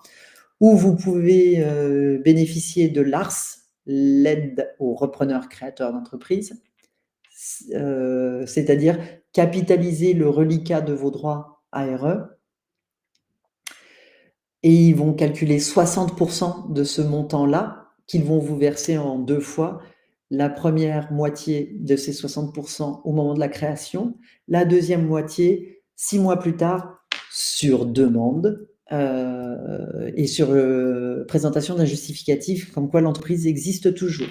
Speaker 2: Ou vous pouvez bénéficier de l'ARS, l'aide aux repreneurs créateurs d'entreprise, c'est-à-dire capitaliser le reliquat de vos droits ARE, et ils vont calculer 60% de ce montant-là qu'ils vont vous verser en 2 fois. La première moitié de ces 60% au moment de la création, la deuxième moitié 6 mois plus tard sur demande et sur présentation d'un justificatif comme quoi l'entreprise existe toujours.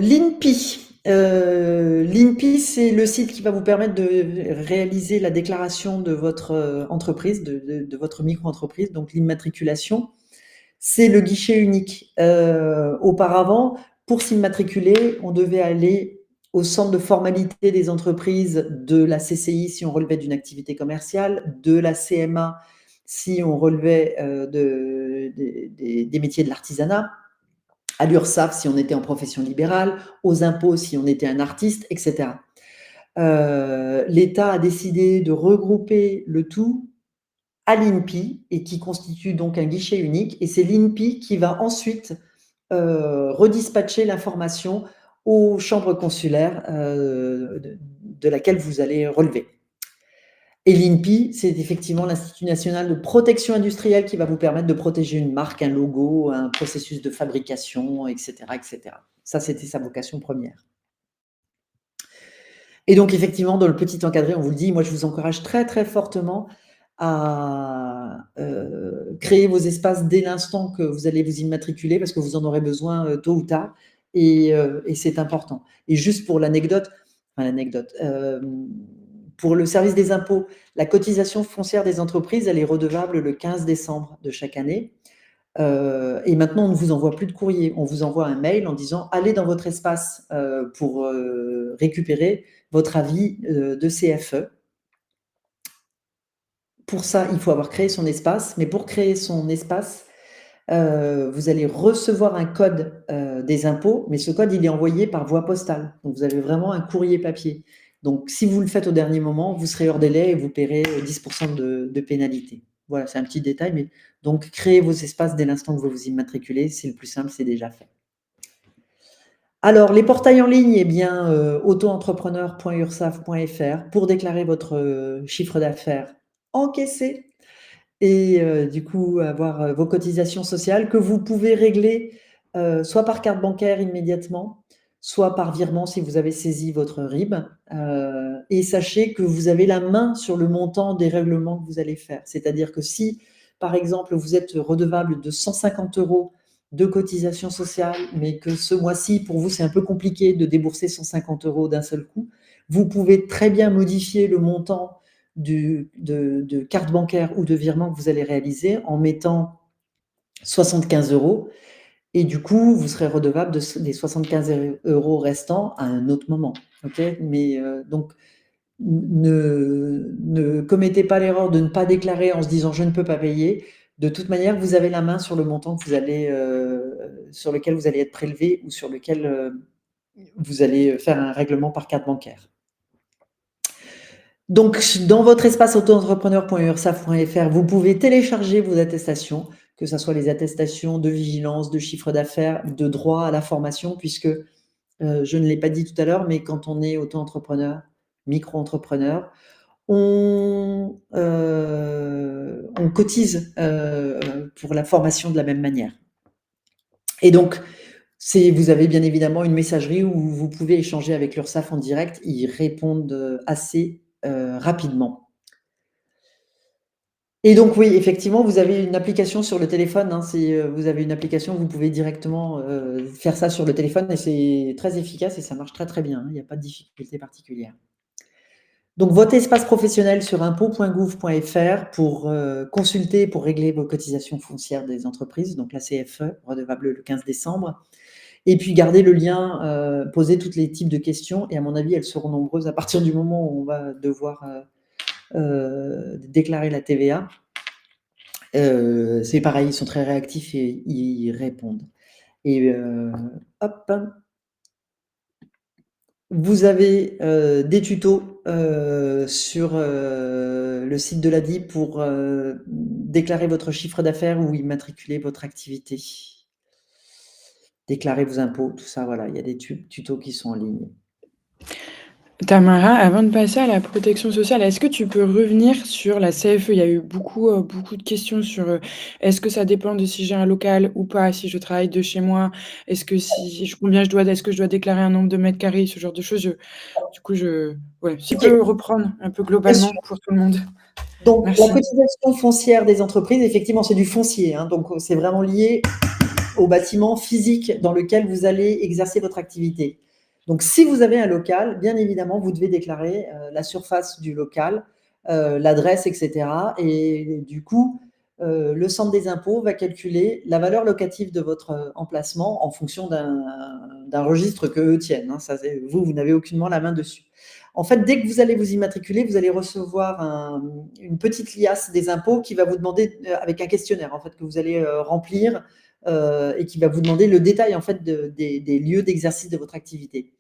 Speaker 2: L'INPI. L'INPI, c'est le site qui va vous permettre de réaliser la déclaration de votre entreprise, de votre micro-entreprise, donc l'immatriculation. C'est le guichet unique. Auparavant, pour s'immatriculer, on devait aller au centre de formalité des entreprises de la CCI si on relevait d'une activité commerciale, de la CMA si on relevait des métiers de l'artisanat, à l'URSSAF si on était en profession libérale, aux impôts si on était un artiste, etc. L'État a décidé de regrouper le tout à l'INPI et qui constitue donc un guichet unique. Et c'est l'INPI qui va ensuite redispatcher l'information aux chambres consulaires de laquelle vous allez relever. Et l'INPI, c'est effectivement l'Institut national de protection industrielle qui va vous permettre de protéger une marque, un logo, un processus de fabrication, etc. etc. Ça, c'était sa vocation première. Et donc, effectivement, dans le petit encadré, on vous le dit, moi, je vous encourage très, très fortement à créer vos espaces dès l'instant que vous allez vous immatriculer parce que vous en aurez besoin tôt ou tard et c'est important. Et juste pour l'anecdote, pour le service des impôts, la cotisation foncière des entreprises, elle est redevable le 15 décembre de chaque année. Et maintenant, on ne vous envoie plus de courrier. On vous envoie un mail en disant « Allez dans votre espace pour récupérer votre avis de CFE ». Pour ça, il faut avoir créé son espace. Mais pour créer son espace, vous allez recevoir un code des impôts, mais ce code, il est envoyé par voie postale. Donc, vous avez vraiment un courrier papier. Donc, si vous le faites au dernier moment, vous serez hors délai et vous paierez 10% de pénalité. Voilà, c'est un petit détail, mais donc, créez vos espaces dès l'instant que vous vous immatriculez. C'est le plus simple, c'est déjà fait. Alors, les portails en ligne, eh bien, auto-entrepreneur.ursaf.fr pour déclarer votre chiffre d'affaires encaissé et du coup, avoir vos cotisations sociales que vous pouvez régler soit par carte bancaire immédiatement, soit par virement si vous avez saisi votre RIB. Et sachez que vous avez la main sur le montant des règlements que vous allez faire. C'est-à-dire que si, par exemple, vous êtes redevable de 150 € de cotisation sociale, mais que ce mois-ci, pour vous, c'est un peu compliqué de débourser 150 € d'un seul coup, vous pouvez très bien modifier le montant de carte bancaire ou de virement que vous allez réaliser en mettant 75 € et du coup, vous serez redevable des 75 € restants à un autre moment. Okay, mais donc, ne commettez pas l'erreur de ne pas déclarer en se disant « je ne peux pas payer ». De toute manière, vous avez la main sur le montant que vous allez, sur lequel vous allez être prélevé ou sur lequel vous allez faire un règlement par carte bancaire. Donc, dans votre espace auto-entrepreneur.ursaf.fr, vous pouvez télécharger vos attestations, que ce soit les attestations de vigilance, de chiffre d'affaires, de droit à la formation, puisque je ne l'ai pas dit tout à l'heure, mais quand on est auto-entrepreneur, micro-entrepreneur, on cotise pour la formation de la même manière. Et donc, vous avez bien évidemment une messagerie où vous pouvez échanger avec l'URSSAF en direct. Ils répondent assez rapidement. Et donc oui, effectivement, vous avez une application sur le téléphone. Hein, si vous avez une application, vous pouvez directement faire ça sur le téléphone et c'est très efficace et ça marche très très bien. Hein, il n'y a pas de difficulté particulière. Donc, votre espace professionnel sur impôts.gouv.fr pour consulter, pour régler vos cotisations foncières des entreprises, donc la CFE, redevable le 15 décembre. Et puis, gardez le lien, posez tous les types de questions. Et à mon avis, elles seront nombreuses à partir du moment où on va devoir déclarer la TVA. C'est pareil, ils sont très réactifs et ils répondent. Et hop, vous avez des tutos sur le site de l'ADI pour déclarer votre chiffre d'affaires ou immatriculer votre activité. Déclarer vos impôts, tout ça, voilà, il y a des tutos qui sont en ligne.
Speaker 1: Tamara, avant de passer à la protection sociale, est-ce que tu peux revenir sur la CFE? Il y a eu beaucoup de questions sur, est-ce que ça dépend de si j'ai un local ou pas? Si je travaille de chez moi? Est-ce que si je combien je dois est-ce que je dois déclarer un nombre de mètres carrés? Ce genre de choses. Ouais, si tu
Speaker 2: OK,
Speaker 1: peux reprendre un peu
Speaker 2: bien
Speaker 1: globalement
Speaker 2: sûr.
Speaker 1: pour tout le monde.
Speaker 2: Donc la
Speaker 1: Merci.
Speaker 2: cotisation foncière des entreprises, effectivement, c'est du foncier, hein, donc c'est vraiment lié au bâtiment physique dans lequel vous allez exercer votre activité. Donc, si vous avez un local, bien évidemment, vous devez déclarer la surface du local, l'adresse, etc. Et du coup, le centre des impôts va calculer la valeur locative de votre emplacement en fonction d'un registre qu'eux tiennent. Hein. Ça, vous n'avez aucunement la main dessus. En fait, dès que vous allez vous immatriculer, vous allez recevoir une petite liasse des impôts qui va vous demander, avec un questionnaire en fait, que vous allez remplir et qui va vous demander le détail en fait des lieux d'exercice de votre activité.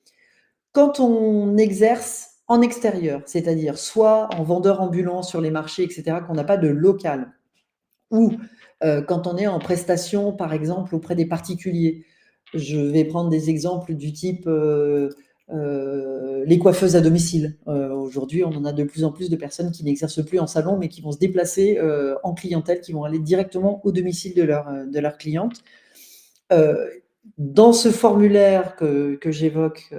Speaker 2: Quand on exerce en extérieur, c'est-à-dire soit en vendeur ambulant sur les marchés, etc., qu'on n'a pas de local, ou quand on est en prestation, par exemple, auprès des particuliers. Je vais prendre des exemples du type les coiffeuses à domicile. Aujourd'hui, on en a de plus en plus de personnes qui n'exercent plus en salon, mais qui vont se déplacer en clientèle, qui vont aller directement au domicile de leur cliente. Dans ce formulaire que j'évoque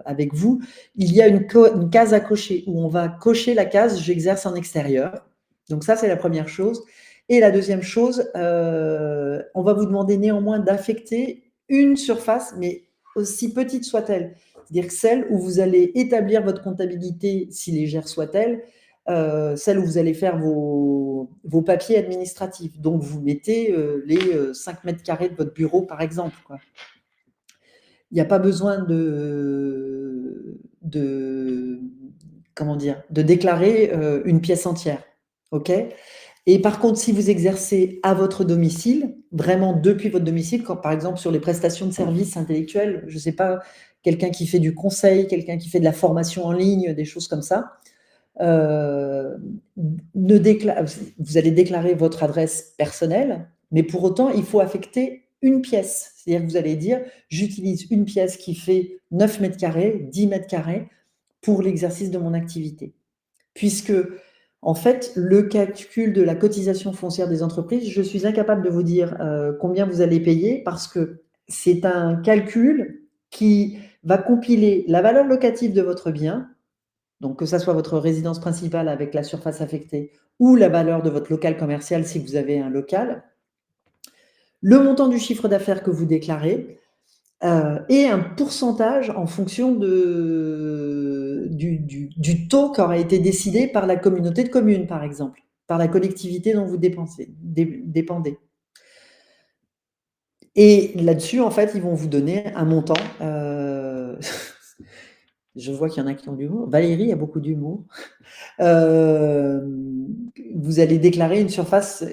Speaker 2: avec vous, il y a une case à cocher où on va cocher la case « J'exerce en extérieur ». Donc ça, c'est la première chose. Et la deuxième chose, on va vous demander néanmoins d'affecter une surface, mais aussi petite soit-elle. C'est-à-dire celle où vous allez établir votre comptabilité, si légère soit-elle, celle où vous allez faire vos papiers administratifs. Donc, vous mettez les 5 mètres carrés de votre bureau, par exemple. Quoi. Il n'y a pas besoin comment dire, de déclarer une pièce entière. OK? Et par contre, si vous exercez à votre domicile, vraiment depuis votre domicile, quand, par exemple sur les prestations de services intellectuels, je ne sais pas, quelqu'un qui fait du conseil, quelqu'un qui fait de la formation en ligne, des choses comme ça, euh, vous allez déclarer votre adresse personnelle, mais pour autant, il faut affecter une pièce. C'est-à-dire que vous allez dire, j'utilise une pièce qui fait 9 mètres carrés, 10 mètres carrés pour l'exercice de mon activité. Puisque, en fait, le calcul de la cotisation foncière des entreprises, je suis incapable de vous dire combien vous allez payer parce que c'est un calcul qui va compiler la valeur locative de votre bien, donc que ça soit votre résidence principale avec la surface affectée ou la valeur de votre local commercial si vous avez un local, le montant du chiffre d'affaires que vous déclarez et un pourcentage en fonction du taux qui aura été décidé par la communauté de communes, par exemple, par la collectivité dont vous dépendez. Et là-dessus, en fait, ils vont vous donner un montant. Je vois qu'il y en a qui ont de l'humour. Valérie a beaucoup d'humour. Vous allez déclarer une surface,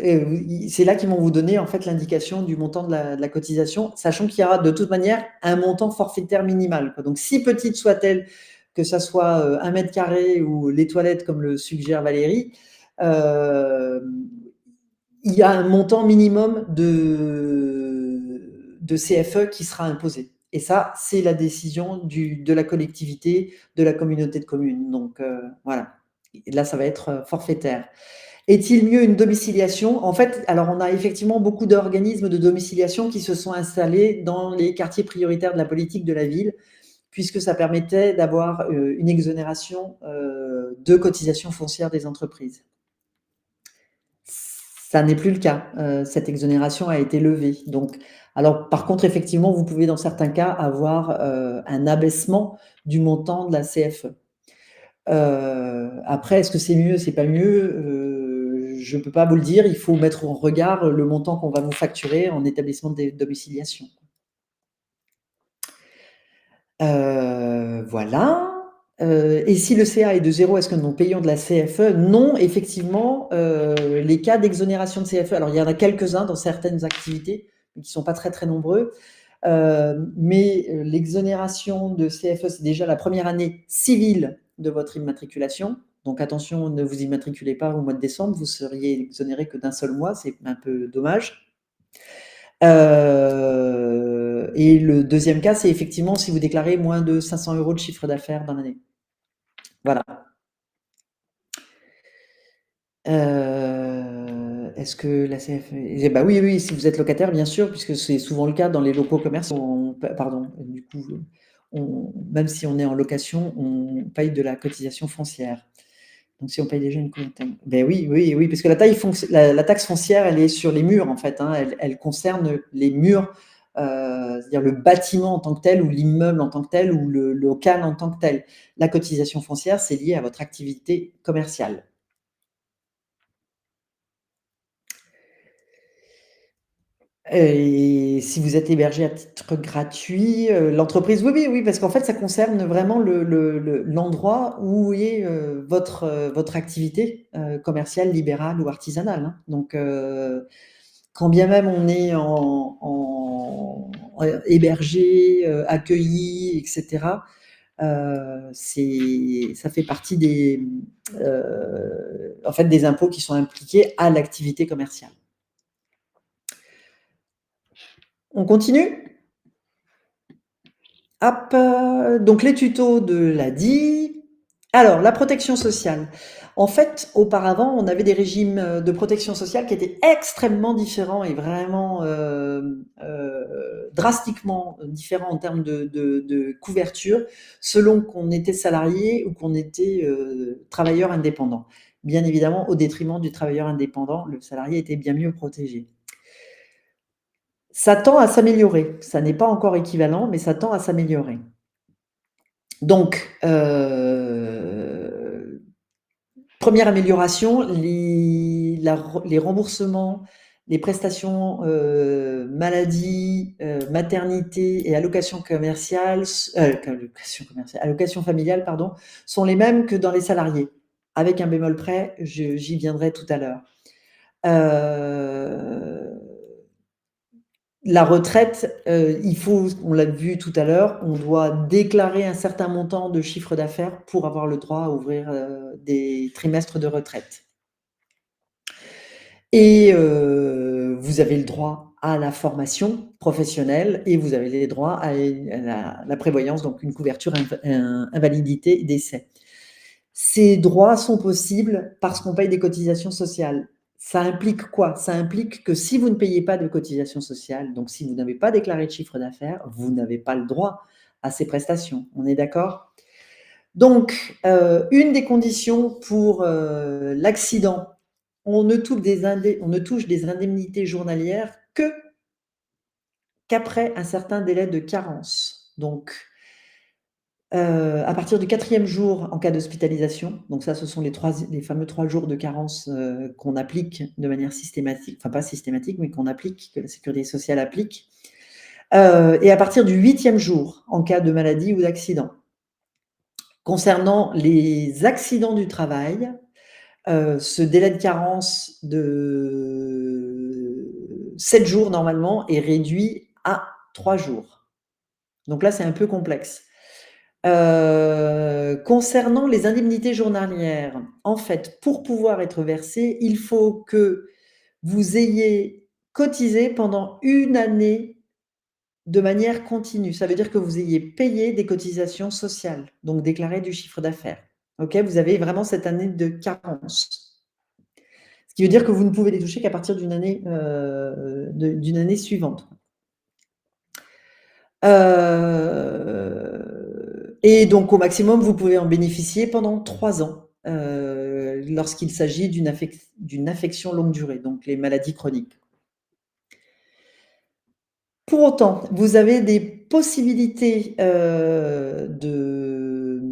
Speaker 2: c'est là qu'ils vont vous donner en fait l'indication du montant de la cotisation, sachant qu'il y aura de toute manière un montant forfaitaire minimal. Quoi. Donc, si petite soit-elle, que ça soit 1 mètre carré ou les toilettes, comme le suggère Valérie, il y a un montant minimum de CFE qui sera imposé. Et ça, c'est la décision de la collectivité, de la communauté de communes. Donc, voilà. Et là, ça va être forfaitaire. Est-il mieux une domiciliation? En fait, alors on a effectivement beaucoup d'organismes de domiciliation qui se sont installés dans les quartiers prioritaires de la politique de la ville, puisque ça permettait d'avoir une exonération de cotisation foncière des entreprises. Ça n'est plus le cas. Cette exonération a été levée. Donc, alors, par contre, effectivement, vous pouvez dans certains cas avoir un abaissement du montant de la CFE. Après, est-ce que c'est mieux, c'est pas mieux? Je ne peux pas vous le dire. Il faut mettre en regard le montant qu'on va vous facturer en établissement de domiciliation. Voilà. Et si le CA est de 0, est-ce que nous payons de la CFE? Non, effectivement, les cas d'exonération de CFE, alors il y en a quelques-uns dans certaines activités, mais qui ne sont pas très, très nombreux. Mais l'exonération de CFE, c'est déjà la première année civile de votre immatriculation. Donc attention, ne vous immatriculez pas au mois de décembre, vous seriez exonéré que d'un seul mois, c'est un peu dommage. Et le deuxième cas, c'est effectivement si vous déclarez moins de 500 € de chiffre d'affaires dans l'année. Voilà. Est-ce que la CFE... Eh ben oui, oui, si vous êtes locataire, bien sûr, puisque c'est souvent le cas dans les locaux commerciaux. Pardon, du coup, même si on est en location, on paye de la cotisation foncière. Donc si on paye déjà une cotisation... Ben oui, oui, oui, parce que la taxe foncière, elle est sur les murs, en fait. Hein, elle concerne les murs, c'est-à-dire le bâtiment en tant que tel, ou l'immeuble en tant que tel, ou le local en tant que tel. La cotisation foncière, c'est lié à votre activité commerciale. Et si vous êtes hébergé à titre gratuit, l'entreprise, oui, oui, oui, parce qu'en fait, ça concerne vraiment l'endroit où est votre activité commerciale, libérale ou artisanale. Hein. Donc, quand bien même on est hébergé, accueilli, etc., ça fait partie en fait, des impôts qui sont impliqués à l'activité commerciale. On continue? Hop, donc les tutos de l'ADI. Alors, la protection sociale. En fait, auparavant, on avait des régimes de protection sociale qui étaient extrêmement différents et vraiment drastiquement différents en termes de couverture, selon qu'on était salarié ou qu'on était travailleur indépendant. Bien évidemment, au détriment du travailleur indépendant, le salarié était bien mieux protégé. Ça tend à s'améliorer. Ça n'est pas encore équivalent, mais ça tend à s'améliorer. Donc, première amélioration, les remboursements, les prestations maladie, maternité et allocation familiale, pardon, sont les mêmes que dans les salariés. Avec un bémol près, j'y viendrai tout à l'heure. La retraite, on l'a vu tout à l'heure, on doit déclarer un certain montant de chiffre d'affaires pour avoir le droit à ouvrir des trimestres de retraite. Et vous avez le droit à la formation professionnelle et vous avez les droits à la prévoyance, donc une couverture invalidité décès. Ces droits sont possibles parce qu'on paye des cotisations sociales. Ça implique quoi? Ça implique que si vous ne payez pas de cotisations sociales, donc si vous n'avez pas déclaré de chiffre d'affaires, vous n'avez pas le droit à ces prestations. On est d'accord? Donc, une des conditions pour l'accident, on ne touche des indemnités journalières qu'après un certain délai de carence. Donc, à partir du 4e jour en cas d'hospitalisation, donc ça, ce sont les fameux 3 jours de carence qu'on applique de manière systématique, enfin pas systématique, mais qu'on applique, que la sécurité sociale applique, et à partir du 8e jour en cas de maladie ou d'accident. Concernant les accidents du travail, ce délai de carence de 7 jours normalement est réduit à 3 jours. Donc là, c'est un peu complexe. Concernant les indemnités journalières, en fait, pour pouvoir être versées, il faut que vous ayez cotisé pendant une année de manière continue. Ça veut dire que vous ayez payé des cotisations sociales, donc déclaré du chiffre d'affaires. Ok, vous avez vraiment cette année de carence. Ce qui veut dire que vous ne pouvez les toucher qu'à partir d'une année suivante. Et donc, au maximum, vous pouvez en bénéficier pendant 3 ans lorsqu'il s'agit d'une affection longue durée, donc les maladies chroniques. Pour autant, vous avez des possibilités de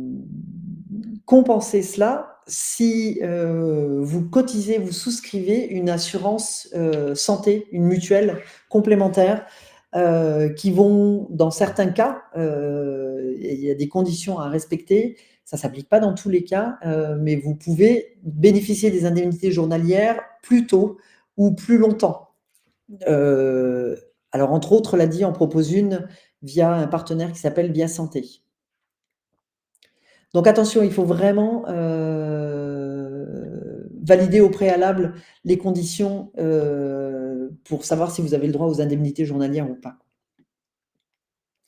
Speaker 2: compenser cela si vous cotisez, vous souscrivez une assurance santé, une mutuelle complémentaire qui vont, dans certains cas, il y a des conditions à respecter, Ça ne s'applique pas dans tous les cas, mais vous pouvez bénéficier des indemnités journalières plus tôt ou plus longtemps. Alors, entre autres, l'ADI en propose une via un partenaire qui s'appelle Via Santé. Donc attention, il faut vraiment valider au préalable les conditions pour savoir si vous avez le droit aux indemnités journalières ou pas.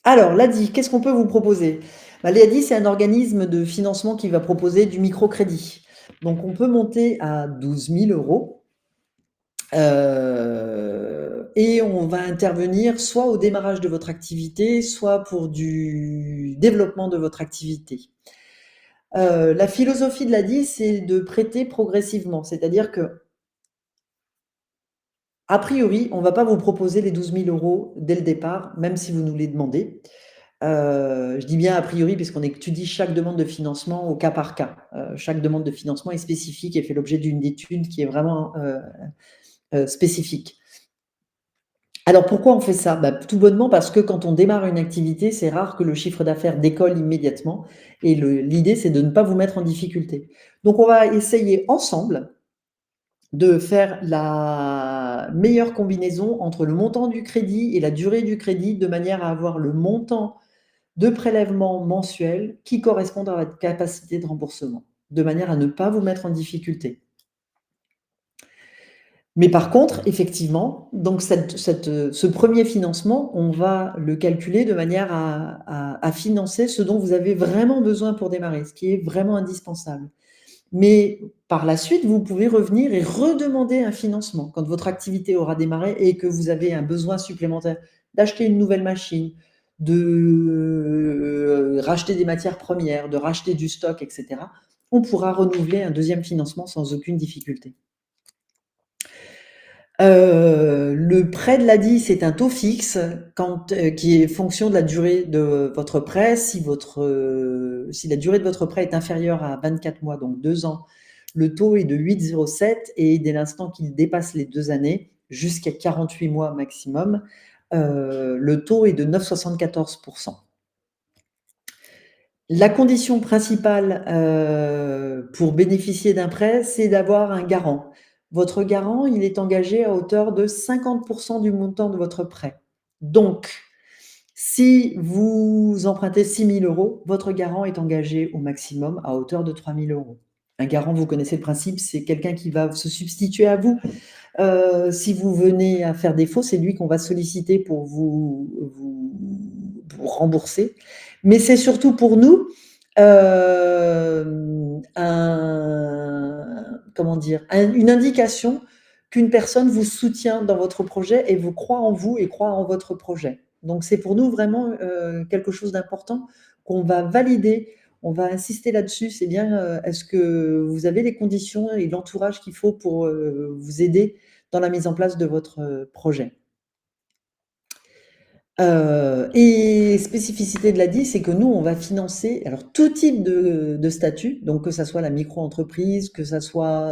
Speaker 2: Alors, l'ADI, qu'est-ce qu'on peut vous proposer? L'ADI, c'est un organisme de financement qui va proposer du microcrédit. Donc, on peut monter à 12 000 euros et on va intervenir soit au démarrage de votre activité, soit pour du développement de votre activité. La philosophie de l'ADI, c'est de prêter progressivement. C'est-à-dire que, a priori, on ne va pas vous proposer les 12 000 euros dès le départ, même si vous nous les demandez. Je dis bien a priori, puisqu'on étudie chaque demande de financement au cas par cas. Chaque demande de financement est spécifique et fait l'objet d'une étude qui est vraiment spécifique. Alors pourquoi on fait ça? Tout bonnement parce que quand on démarre une activité, c'est rare que le chiffre d'affaires décolle immédiatement et l'idée, c'est de ne pas vous mettre en difficulté. Donc on va essayer ensemble de faire la meilleure combinaison entre le montant du crédit et la durée du crédit, de manière à avoir le montant de prélèvement mensuel qui correspondent à votre capacité de remboursement, de manière à ne pas vous mettre en difficulté. Mais par contre, effectivement, donc ce premier financement, on va le calculer de manière à financer ce dont vous avez vraiment besoin pour démarrer, ce qui est vraiment indispensable. Mais par la suite, vous pouvez revenir et redemander un financement quand votre activité aura démarré et que vous avez un besoin supplémentaire d'acheter une nouvelle machine, de racheter des matières premières, de racheter du stock, etc. On pourra renouveler un deuxième financement sans aucune difficulté. Le prêt de l'ADI, c'est un taux fixe qui est fonction de la durée de votre prêt. Si la durée de votre prêt est inférieure à 24 mois, donc 2 ans, le taux est de 8,07 et dès l'instant qu'il dépasse les 2 années, jusqu'à 48 mois maximum, le taux est de 9,74%. La condition principale pour bénéficier d'un prêt, c'est d'avoir un garant. Votre garant, il est engagé à hauteur de 50% du montant de votre prêt. Donc, si vous empruntez 6 000 euros, votre garant est engagé au maximum à hauteur de 3 000 euros. Un garant, vous connaissez le principe, c'est quelqu'un qui va se substituer à vous. Si vous venez à faire défaut, c'est lui qu'on va solliciter pour vous rembourser. Mais c'est surtout pour nous une indication qu'une personne vous soutient dans votre projet et vous croit en vous et croit en votre projet. Donc c'est pour nous vraiment quelque chose d'important qu'on va valider. On va insister là-dessus. C'est bien, est-ce que vous avez les conditions et l'entourage qu'il faut pour vous aider dans la mise en place de votre projet? Et spécificité de l'ADI, c'est que nous, on va financer alors tout type de statut, donc que ça soit la micro-entreprise, que ça soit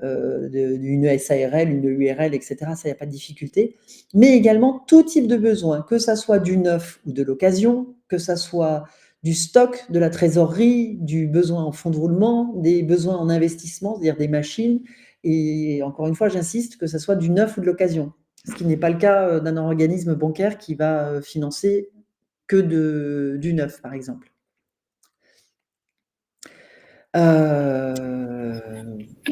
Speaker 2: une SARL, une URL, etc. Ça, il n'y a pas de difficulté. Mais également tout type de besoin, que ça soit du neuf ou de l'occasion, que ça soit du stock, de la trésorerie, du besoin en fonds de roulement, des besoins en investissement, c'est-à-dire des machines. Et encore une fois, j'insiste, que ça soit du neuf ou de l'occasion. Ce qui n'est pas le cas d'un organisme bancaire qui va financer que du neuf, par exemple.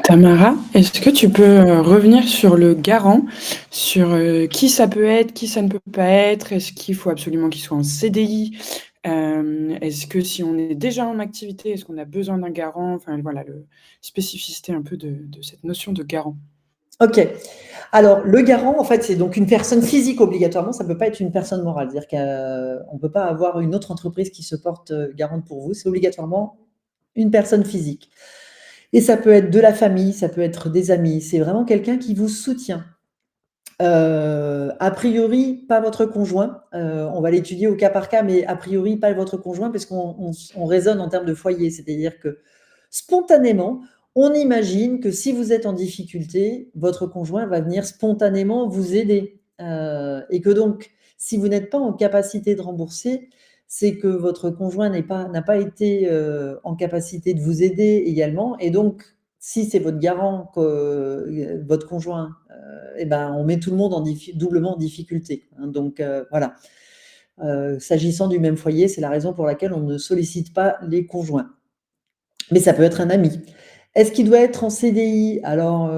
Speaker 1: Tamara, est-ce que tu peux revenir sur le garant, sur qui ça peut être, qui ça ne peut pas être? Est-ce qu'il faut absolument qu'il soit en CDI? Est-ce que si on est déjà en activité, est-ce qu'on a besoin d'un garant? Enfin voilà, la spécificité un peu de cette notion de garant.
Speaker 2: Ok. Alors, le garant, en fait, c'est donc une personne physique obligatoirement, ça ne peut pas être une personne morale. C'est-à-dire qu'on ne peut pas avoir une autre entreprise qui se porte garante pour vous. C'est obligatoirement une personne physique. Et ça peut être de la famille, ça peut être des amis. C'est vraiment quelqu'un qui vous soutient. A priori, pas votre conjoint. On va l'étudier au cas par cas, mais a priori, pas votre conjoint, parce qu'on raisonne en termes de foyer. C'est-à-dire que spontanément, on imagine que si vous êtes en difficulté, votre conjoint va venir spontanément vous aider. Et que donc, si vous n'êtes pas en capacité de rembourser, c'est que votre conjoint n'a pas été en capacité de vous aider également. Et donc, si c'est votre garant, votre conjoint, eh ben, on met tout le monde doublement en difficulté. Hein. Donc, voilà. S'agissant du même foyer, c'est la raison pour laquelle on ne sollicite pas les conjoints. Mais ça peut être un ami. Est-ce qu'il doit être en CDI? Alors,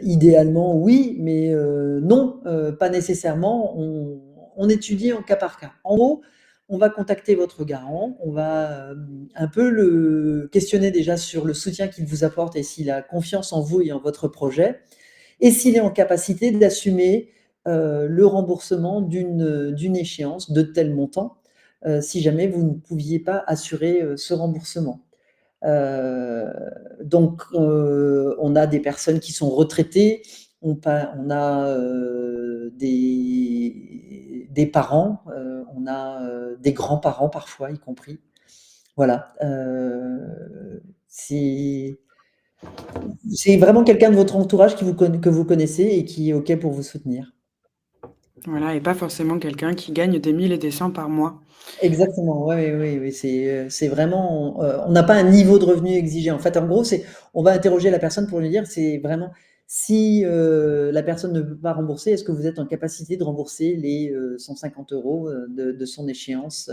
Speaker 2: idéalement, oui, mais non, pas nécessairement. On étudie en cas par cas. En gros, on va contacter votre garant, on va un peu le questionner déjà sur le soutien qu'il vous apporte et s'il a confiance en vous et en votre projet, et s'il est en capacité d'assumer le remboursement d'une échéance de tel montant, si jamais vous ne pouviez pas assurer ce remboursement. Donc, on a des personnes qui sont retraitées, on a des parents, on a des grands-parents parfois, y compris. Voilà. C'est vraiment quelqu'un de votre entourage que vous connaissez et qui est OK pour vous soutenir.
Speaker 1: Voilà, et pas forcément quelqu'un qui gagne des 1000 et des 100 par mois.
Speaker 2: Exactement, ouais, oui, oui, c'est vraiment, on n'a pas un niveau de revenu exigé. En fait, en gros, on va interroger la personne pour lui dire, c'est vraiment si la personne ne peut pas rembourser, est-ce que vous êtes en capacité de rembourser les 150 € de son échéance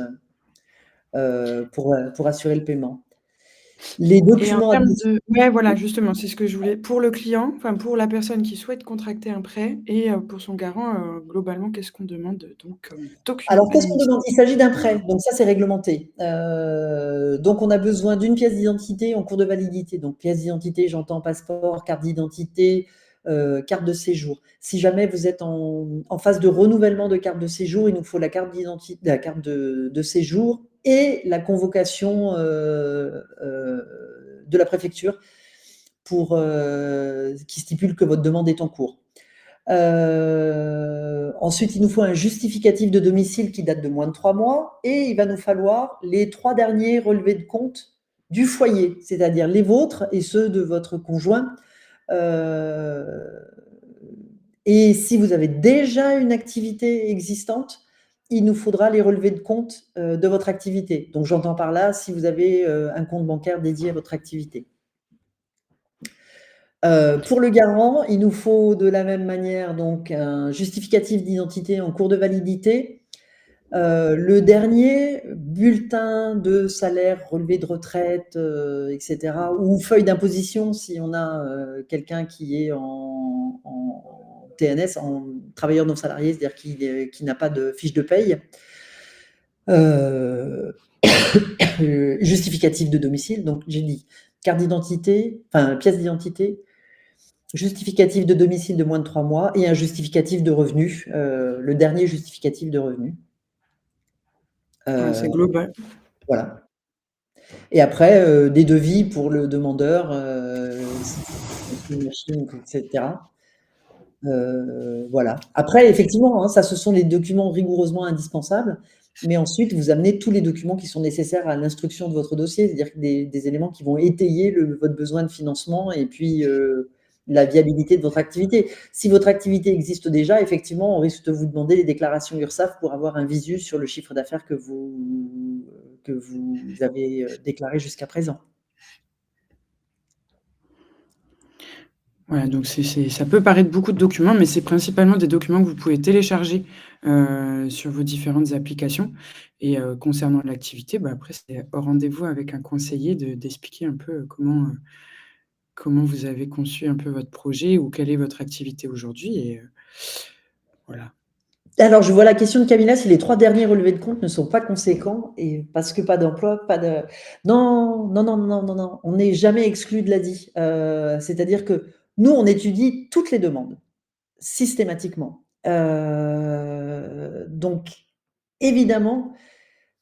Speaker 2: pour assurer le paiement. Les
Speaker 1: Et en
Speaker 2: documents
Speaker 1: termes de ouais, voilà,
Speaker 2: oui.
Speaker 1: justement, c'est ce que je voulais pour le client, enfin, pour la personne qui souhaite contracter un prêt et pour son garant, globalement, qu'est-ce qu'on demande donc comme document
Speaker 2: Alors, qu'est-ce qu'on demande? Il
Speaker 1: administratif?
Speaker 2: s'agit d'un prêt, donc ça, c'est réglementé. Donc on a besoin d'une pièce d'identité en cours de validité. Donc pièce d'identité, j'entends passeport, carte d'identité, carte de séjour. Si jamais vous êtes en phase de renouvellement de carte de séjour, il nous faut la carte de séjour et la convocation de la préfecture qui stipule que votre demande est en cours. Ensuite, il nous faut un justificatif de domicile qui date de moins de 3 mois et il va nous falloir les 3 derniers relevés de compte du foyer, c'est-à-dire les vôtres et ceux de votre conjoint. Et si vous avez déjà une activité existante, il nous faudra les relevés de compte de votre activité. Donc, j'entends par là si vous avez un compte bancaire dédié à votre activité. Pour le garant, il nous faut de la même manière donc un justificatif d'identité en cours de validité. Le dernier, bulletin de salaire, relevé de retraite, et cetera, ou feuille d'imposition si on a quelqu'un qui est en TNS, en travailleur non salarié, c'est-à-dire qui n'a pas de fiche de paye. Justificatif de domicile, donc j'ai dit carte d'identité, enfin pièce d'identité, justificatif de domicile de moins de 3 mois et un justificatif de revenu, le dernier justificatif de revenu.
Speaker 1: Ouais, c'est global.
Speaker 2: Voilà. Et après, des devis pour le demandeur, une machine, etc. Voilà. Après, effectivement, hein, ça, ce sont les documents rigoureusement indispensables. Mais ensuite, vous amenez tous les documents qui sont nécessaires à l'instruction de votre dossier, c'est-à-dire des éléments qui vont étayer votre besoin de financement et puis la viabilité de votre activité. Si votre activité existe déjà, effectivement, on risque de vous demander les déclarations URSSAF pour avoir un visu sur le chiffre d'affaires que vous avez déclaré jusqu'à présent.
Speaker 1: Voilà, donc ça peut paraître beaucoup de documents, mais c'est principalement des documents que vous pouvez télécharger, sur vos différentes applications et concernant l'activité, bah, après c'est au rendez-vous avec un conseiller d'expliquer un peu, comment vous avez conçu un peu votre projet ou quelle est votre activité aujourd'hui et voilà.
Speaker 2: Alors, je vois la question de Camilla, si les 3 derniers relevés de compte ne sont pas conséquents et parce que pas d'emploi, pas de non, non, non, non, non, non, on n'est jamais exclu de l'ADI. C'est-à-dire que nous, on étudie toutes les demandes, systématiquement. Donc évidemment,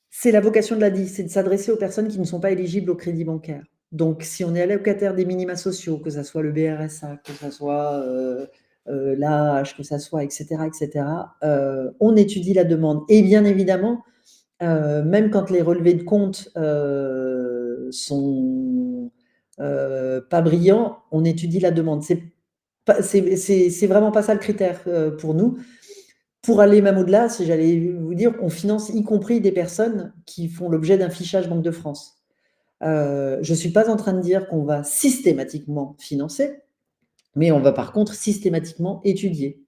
Speaker 2: c'est la vocation de l'ADI, c'est de s'adresser aux personnes qui ne sont pas éligibles au crédit bancaire. Donc si on est allocataire des minima sociaux, que ça soit le BRSA, que ça soit, l'AAH, que ça soit et cetera, on étudie la demande et bien évidemment, même quand les relevés de compte, sont, pas brillants, on étudie la demande. C'est vraiment pas ça le critère, pour nous. Pour aller même au-delà, si j'allais vous dire, on finance y compris des personnes qui font l'objet d'un fichage Banque de France. Je ne suis pas en train de dire qu'on va systématiquement financer, mais on va par contre systématiquement étudier.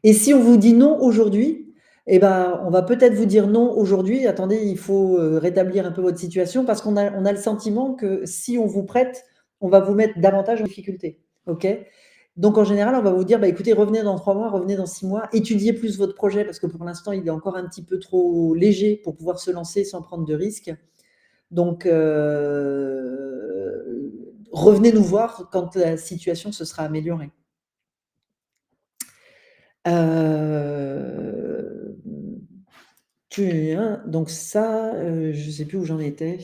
Speaker 2: Et si on vous dit non aujourd'hui, eh ben, on va peut-être vous dire non aujourd'hui. Attendez, il faut rétablir un peu votre situation parce qu'on a le sentiment que si on vous prête, on va vous mettre davantage en difficulté. OK ? Donc, en général, on va vous dire, bah, écoutez, revenez dans 3 mois, revenez dans 6 mois, étudiez plus votre projet parce que pour l'instant, il est encore un petit peu trop léger pour pouvoir se lancer sans prendre de risques. Donc, revenez nous voir quand la situation se sera améliorée. Donc ça, je ne sais plus où j'en étais.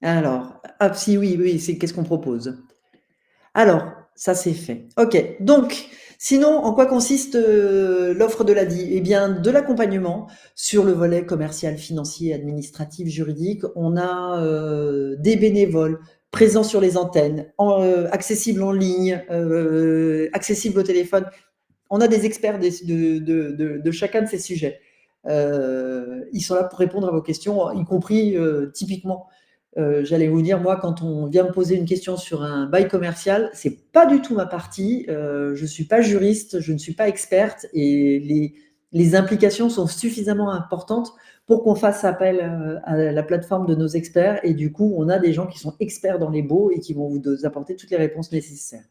Speaker 2: Alors, si, oui, c'est qu'est-ce qu'on propose? Alors, ça c'est fait. OK. Donc, sinon, en quoi consiste l'offre de l'ADI? Eh bien, de l'accompagnement sur le volet commercial, financier, administratif, juridique. On a des bénévoles présents sur les antennes, accessibles en ligne, accessibles au téléphone. On a des experts de chacun de ces sujets. Ils sont là pour répondre à vos questions, y compris typiquement. J'allais vous dire, moi, quand on vient me poser une question sur un bail commercial, c'est pas du tout ma partie. Je suis pas juriste, je ne suis pas experte et les implications sont suffisamment importantes pour qu'on fasse appel à la plateforme de nos experts. Et du coup, on a des gens qui sont experts dans les baux et qui vont vous apporter toutes les réponses nécessaires.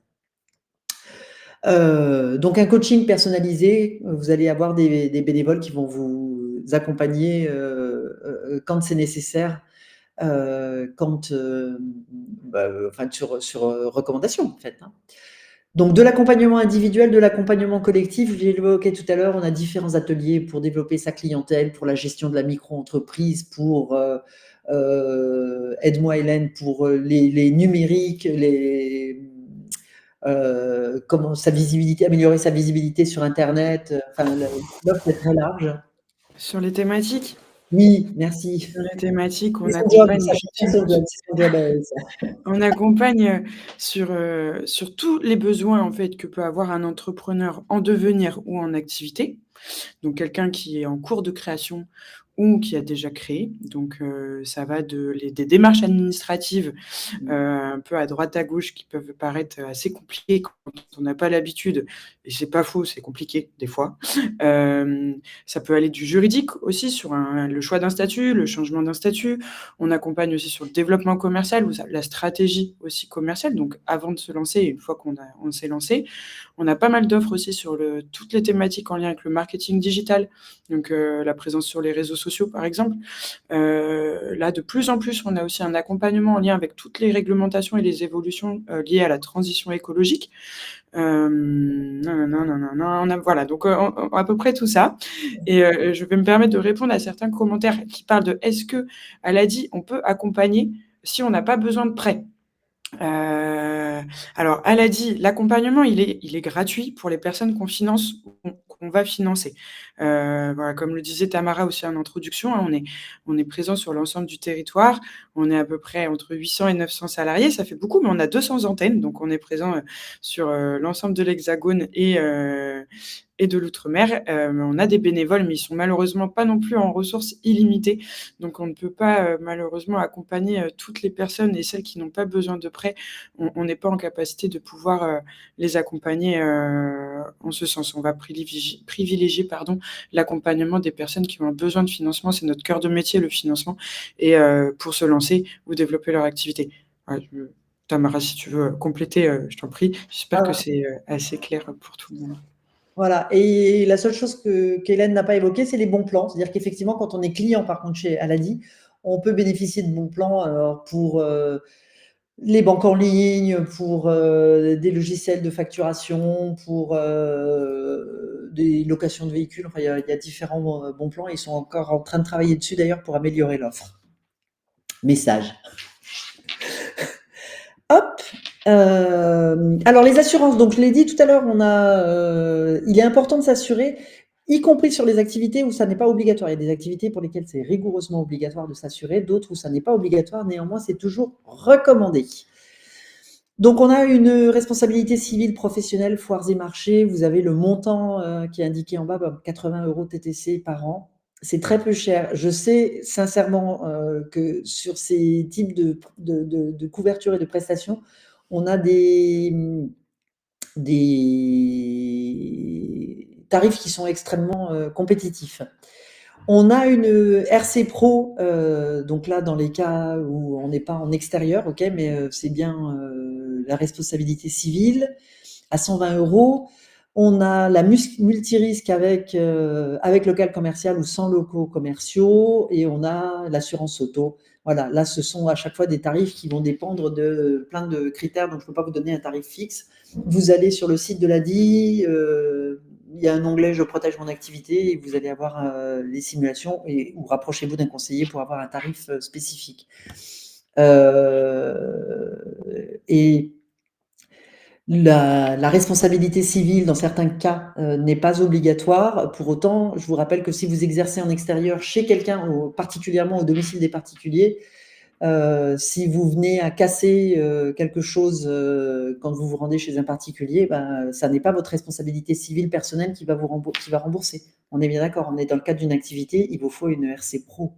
Speaker 2: Donc un coaching personnalisé, vous allez avoir des bénévoles qui vont vous accompagner quand c'est nécessaire, sur recommandation en fait. Donc de l'accompagnement individuel, de l'accompagnement collectif, je l'ai évoqué tout à l'heure, on a différents ateliers pour développer sa clientèle, pour la gestion de la micro-entreprise, pour Aide-moi Hélène, pour les numériques, comment améliorer sa visibilité sur Internet. L'offre est très large.
Speaker 1: Sur les thématiques?
Speaker 2: Oui, merci.
Speaker 1: Sur les thématiques, on
Speaker 2: C'est son job,
Speaker 1: accompagne
Speaker 2: ça, chacun son job, c'est son job à elle, ça.
Speaker 1: on accompagne, sur tous les besoins, en fait, que peut avoir un entrepreneur en devenir ou en activité. Donc quelqu'un qui est en cours de création ou qui a déjà créé. Donc ça va des démarches administratives, un peu à droite à gauche qui peuvent paraître assez compliquées quand on n'a pas l'habitude et c'est pas faux, c'est compliqué des fois. Ça peut aller du juridique aussi sur le choix d'un statut, le changement d'un statut. On accompagne aussi sur le développement commercial ou la stratégie aussi commerciale. Donc avant de se lancer, une fois on s'est lancé, on a pas mal d'offres aussi sur toutes les thématiques en lien avec le marketing digital, donc la présence sur les réseaux sociaux, par exemple. Là, de plus en plus, on a aussi un accompagnement en lien avec toutes les réglementations et les évolutions liées à la transition écologique. Voilà, donc à peu près tout ça. Et je vais me permettre de répondre à certains commentaires qui parlent de: est-ce qu'à l'ADI, on peut accompagner si on n'a pas besoin de prêt? Alors, elle a dit, l'accompagnement, il est gratuit pour les personnes qu'on finance ou qu'on va financer. Voilà, comme le disait Tamara aussi en introduction, hein, on est présent sur l'ensemble du territoire. On est à peu près entre 800 et 900 salariés. Ça fait beaucoup, mais on a 200 antennes, donc on est présent, sur, l'ensemble de l'Hexagone et de l'outre-mer. On a des bénévoles, mais ils sont malheureusement pas non plus en ressources illimitées. Donc on ne peut pas, malheureusement accompagner, toutes les personnes et celles qui n'ont pas besoin de prêt. On n'est pas en capacité de pouvoir, les accompagner, en ce sens. On va privilégier l'accompagnement des personnes qui ont besoin de financement. C'est notre cœur de métier, le financement et pour se lancer ou développer leur activité. Voilà, Tamara, si tu veux compléter, je t'en prie. J'espère que c'est, assez clair pour tout le monde.
Speaker 2: Voilà, et la seule chose qu'Hélène n'a pas évoquée, c'est les bons plans. C'est-à-dire qu'effectivement, quand on est client, par contre, chez Aladi, on peut bénéficier de bons plans pour les banques en ligne, pour des logiciels de facturation, pour des locations de véhicules. Enfin, il y a différents bons plans. Ils sont encore en train de travailler dessus, d'ailleurs, pour améliorer l'offre. Message. Hop. Alors les assurances, donc je l'ai dit tout à l'heure, il est important de s'assurer, y compris sur les activités où ça n'est pas obligatoire. Il y a des activités pour lesquelles c'est rigoureusement obligatoire de s'assurer, d'autres où ça n'est pas obligatoire, néanmoins c'est toujours recommandé. Donc, on a une responsabilité civile professionnelle, foires et marchés. Vous avez le montant qui est indiqué en bas, 80 € TTC par an. C'est très peu cher. Je sais sincèrement que sur ces types de couverture et de prestations, on a des tarifs qui sont extrêmement compétitifs. On a une RC Pro, donc là, dans les cas où on n'est pas en extérieur, ok, mais c'est bien la responsabilité civile à 120 €. On a la multirisque avec local commercial ou sans locaux commerciaux, et on a l'assurance auto. Voilà, là, ce sont à chaque fois des tarifs qui vont dépendre de plein de critères, donc je ne peux pas vous donner un tarif fixe. Vous allez sur le site de l'ADI, il y a un onglet « Je protège mon activité » et vous allez avoir les simulations, ou rapprochez-vous d'un conseiller pour avoir un tarif spécifique. Et la responsabilité civile, dans certains cas, n'est pas obligatoire. Pour autant, je vous rappelle que si vous exercez en extérieur chez quelqu'un, particulièrement au domicile des particuliers, si vous venez à casser quelque chose quand vous vous rendez chez un particulier, ça n'est pas votre responsabilité civile personnelle qui va rembourser. On est bien d'accord, on est dans le cadre d'une activité, il vous faut une RC Pro.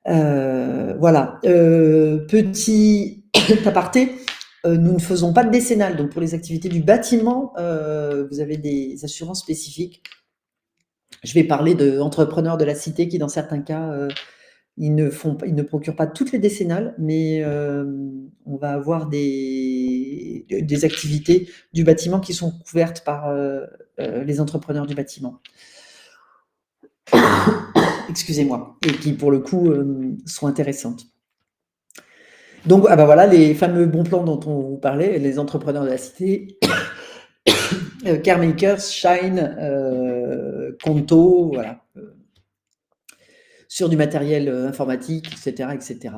Speaker 2: Voilà. Petit aparté, nous ne faisons pas de décennale. Donc, pour les activités du bâtiment, vous avez des assurances spécifiques. Je vais parler d'entrepreneurs de la cité qui, dans certains cas, ils ne procurent pas toutes les décennales, mais on va avoir des activités du bâtiment qui sont couvertes par les entrepreneurs du bâtiment. Excusez-moi, et qui, pour le coup, sont intéressantes. Donc, voilà les fameux bons plans dont on vous parlait, les entrepreneurs de la cité, Caremakers, Shine, Conto, voilà, sur du matériel informatique, etc., etc.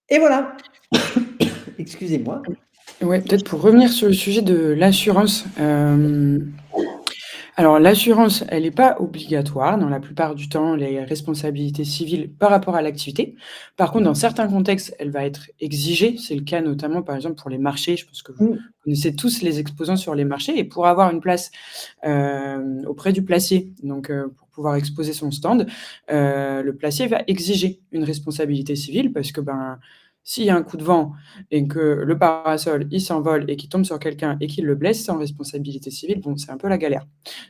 Speaker 2: Et voilà. Excusez-moi.
Speaker 1: Ouais, peut-être pour revenir sur le sujet de l'assurance. Alors l'assurance, elle n'est pas obligatoire dans la plupart du temps, les responsabilités civiles par rapport à l'activité. Par contre, dans certains contextes, elle va être exigée. C'est le cas notamment, par exemple, pour les marchés. Je pense que vous connaissez tous les exposants sur les marchés, et pour avoir une place auprès du placier, donc pour pouvoir exposer son stand, le placier va exiger une responsabilité civile parce que s'il y a un coup de vent et que le parasol, il s'envole et qu'il tombe sur quelqu'un et qu'il le blesse sans responsabilité civile, bon, c'est un peu la galère.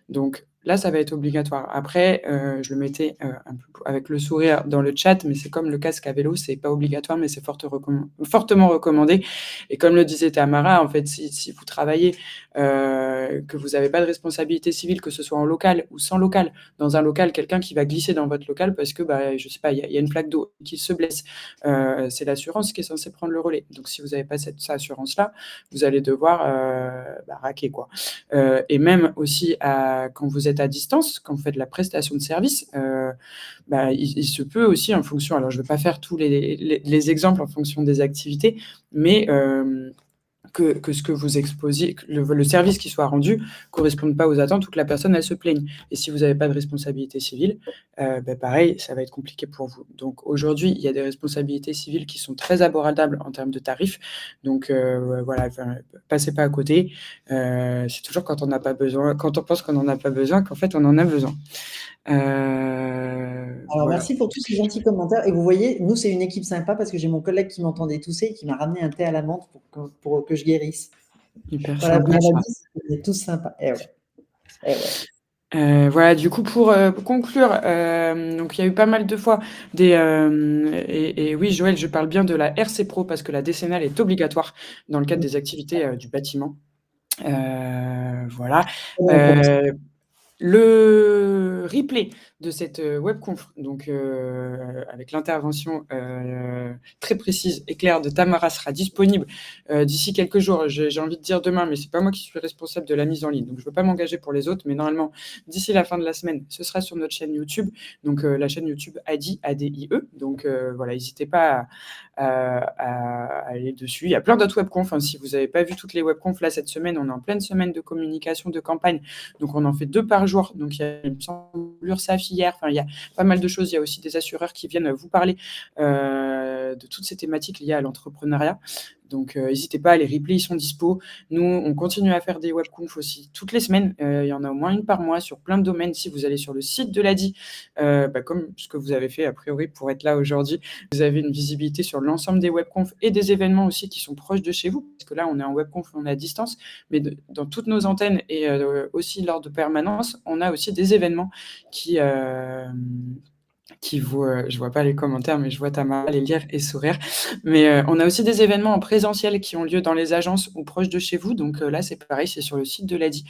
Speaker 1: Donc là, ça va être obligatoire. Après, je le mettais un peu avec le sourire dans le chat, mais c'est comme le casque à vélo, c'est pas obligatoire, mais c'est fortement recommandé. Et comme le disait Tamara, en fait, si vous travaillez, que vous n'avez pas de responsabilité civile, que ce soit en local ou sans local, dans un local, quelqu'un qui va glisser dans votre local parce que, je sais pas, il y a une flaque d'eau qui se blesse, c'est l'assurance qui est censée prendre le relais. Donc si vous n'avez pas cette assurance-là, vous allez devoir raquer, quoi. Et même aussi quand vous êtes à distance, quand vous faites de la prestation de service, il se peut aussi en fonction, alors je ne vais pas faire tous les exemples en fonction des activités, mais que ce que vous exposiez, que le service qui soit rendu ne corresponde pas aux attentes ou que la personne, elle se plaigne. Et si vous n'avez pas de responsabilité civile, pareil, ça va être compliqué pour vous. Donc aujourd'hui, il y a des responsabilités civiles qui sont très abordables en termes de tarifs. Donc voilà, passez pas à côté. C'est toujours quand on n'a pas besoin, quand on pense qu'on n'en a pas besoin, qu'en fait on en a besoin.
Speaker 2: Alors,
Speaker 1: voilà.
Speaker 2: merci pour tous ces gentils commentaires. Et vous voyez, nous, c'est une équipe sympa parce que j'ai mon collègue qui m'entendait tousser et qui m'a ramené un thé à la menthe pour que je guérisse.
Speaker 1: Hyper
Speaker 2: Voilà,
Speaker 1: sympa,
Speaker 2: vous
Speaker 1: ça.
Speaker 2: m'avez dit, vous êtes tous sympas. Eh ouais. Eh ouais.
Speaker 1: Voilà, du coup, pour conclure, donc il y a eu pas mal de fois et oui, Joël, je parle bien de la RC Pro parce que la décennale est obligatoire dans le cadre des activités du bâtiment. Voilà. Le replay de cette webconf, donc avec l'intervention très précise et claire de Tamara, sera disponible d'ici quelques jours. J'ai envie de dire demain, mais c'est pas moi qui suis responsable de la mise en ligne, donc je veux pas m'engager pour les autres, mais normalement d'ici la fin de la semaine, ce sera sur notre chaîne YouTube, donc la chaîne YouTube ADIE, donc voilà, n'hésitez pas à aller dessus. Il y a plein d'autres webconf, hein, si vous n'avez pas vu toutes les webconf là cette semaine, on est en pleine semaine de communication de campagne, donc on en fait 2 par jour. Donc il y a l'URSSAF hier, il y a pas mal de choses. Il y a aussi des assureurs qui viennent vous parler de toutes ces thématiques liées à l'entrepreneuriat. Donc, n'hésitez pas, les replays, ils sont dispo. Nous, on continue à faire des webconf aussi toutes les semaines. Il y en a au moins une par mois sur plein de domaines. Si vous allez sur le site de l'ADI, comme ce que vous avez fait a priori pour être là aujourd'hui, vous avez une visibilité sur l'ensemble des webconf et des événements aussi qui sont proches de chez vous. Parce que là, on est en webconf, on est à distance, mais dans toutes nos antennes et aussi lors de permanence, on a aussi des événements qui vous, je vois pas les commentaires, mais je vois Tamara les lire et sourire. Mais on a aussi des événements en présentiel qui ont lieu dans les agences ou proches de chez vous. Donc là, c'est pareil, c'est sur le site de l'ADI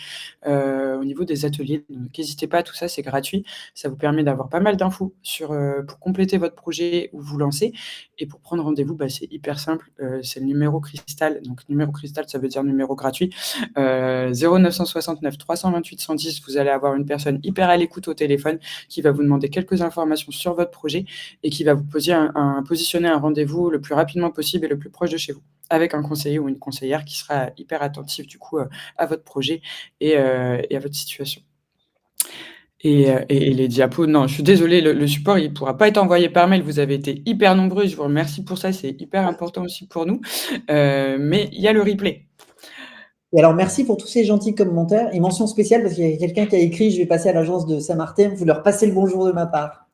Speaker 1: au niveau des ateliers. Donc n'hésitez pas, tout ça, c'est gratuit. Ça vous permet d'avoir pas mal d'infos pour compléter votre projet ou vous lancer. Et pour prendre rendez-vous, c'est hyper simple. C'est le numéro cristal. Donc numéro cristal, ça veut dire numéro gratuit. 0969 328 110. Vous allez avoir une personne hyper à l'écoute au téléphone qui va vous demander quelques informations sur votre projet et qui va vous positionner un rendez-vous le plus rapidement possible et le plus proche de chez vous, avec un conseiller ou une conseillère qui sera hyper attentif du coup à votre projet et à votre situation. Et les diapos, non, je suis désolée, le support, il pourra pas être envoyé par mail. Vous avez été hyper nombreux, je vous remercie pour ça, c'est hyper important aussi pour nous. Mais il y a le replay.
Speaker 2: Et alors, merci pour tous ces gentils commentaires. Et mention spéciale, parce qu'il y a quelqu'un qui a écrit « Je vais passer à l'agence de Saint-Martin, vous leur passez le bonjour de ma part. »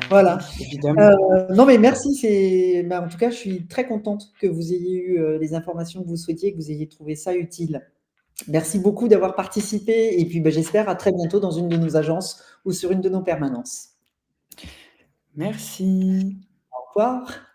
Speaker 2: Voilà.
Speaker 1: Évidemment.
Speaker 2: Non, mais merci. En tout cas, je suis très contente que vous ayez eu les informations que vous souhaitiez, que vous ayez trouvé ça utile. Merci beaucoup d'avoir participé. Et puis, j'espère à très bientôt dans une de nos agences ou sur une de nos permanences.
Speaker 1: Merci.
Speaker 2: Au revoir.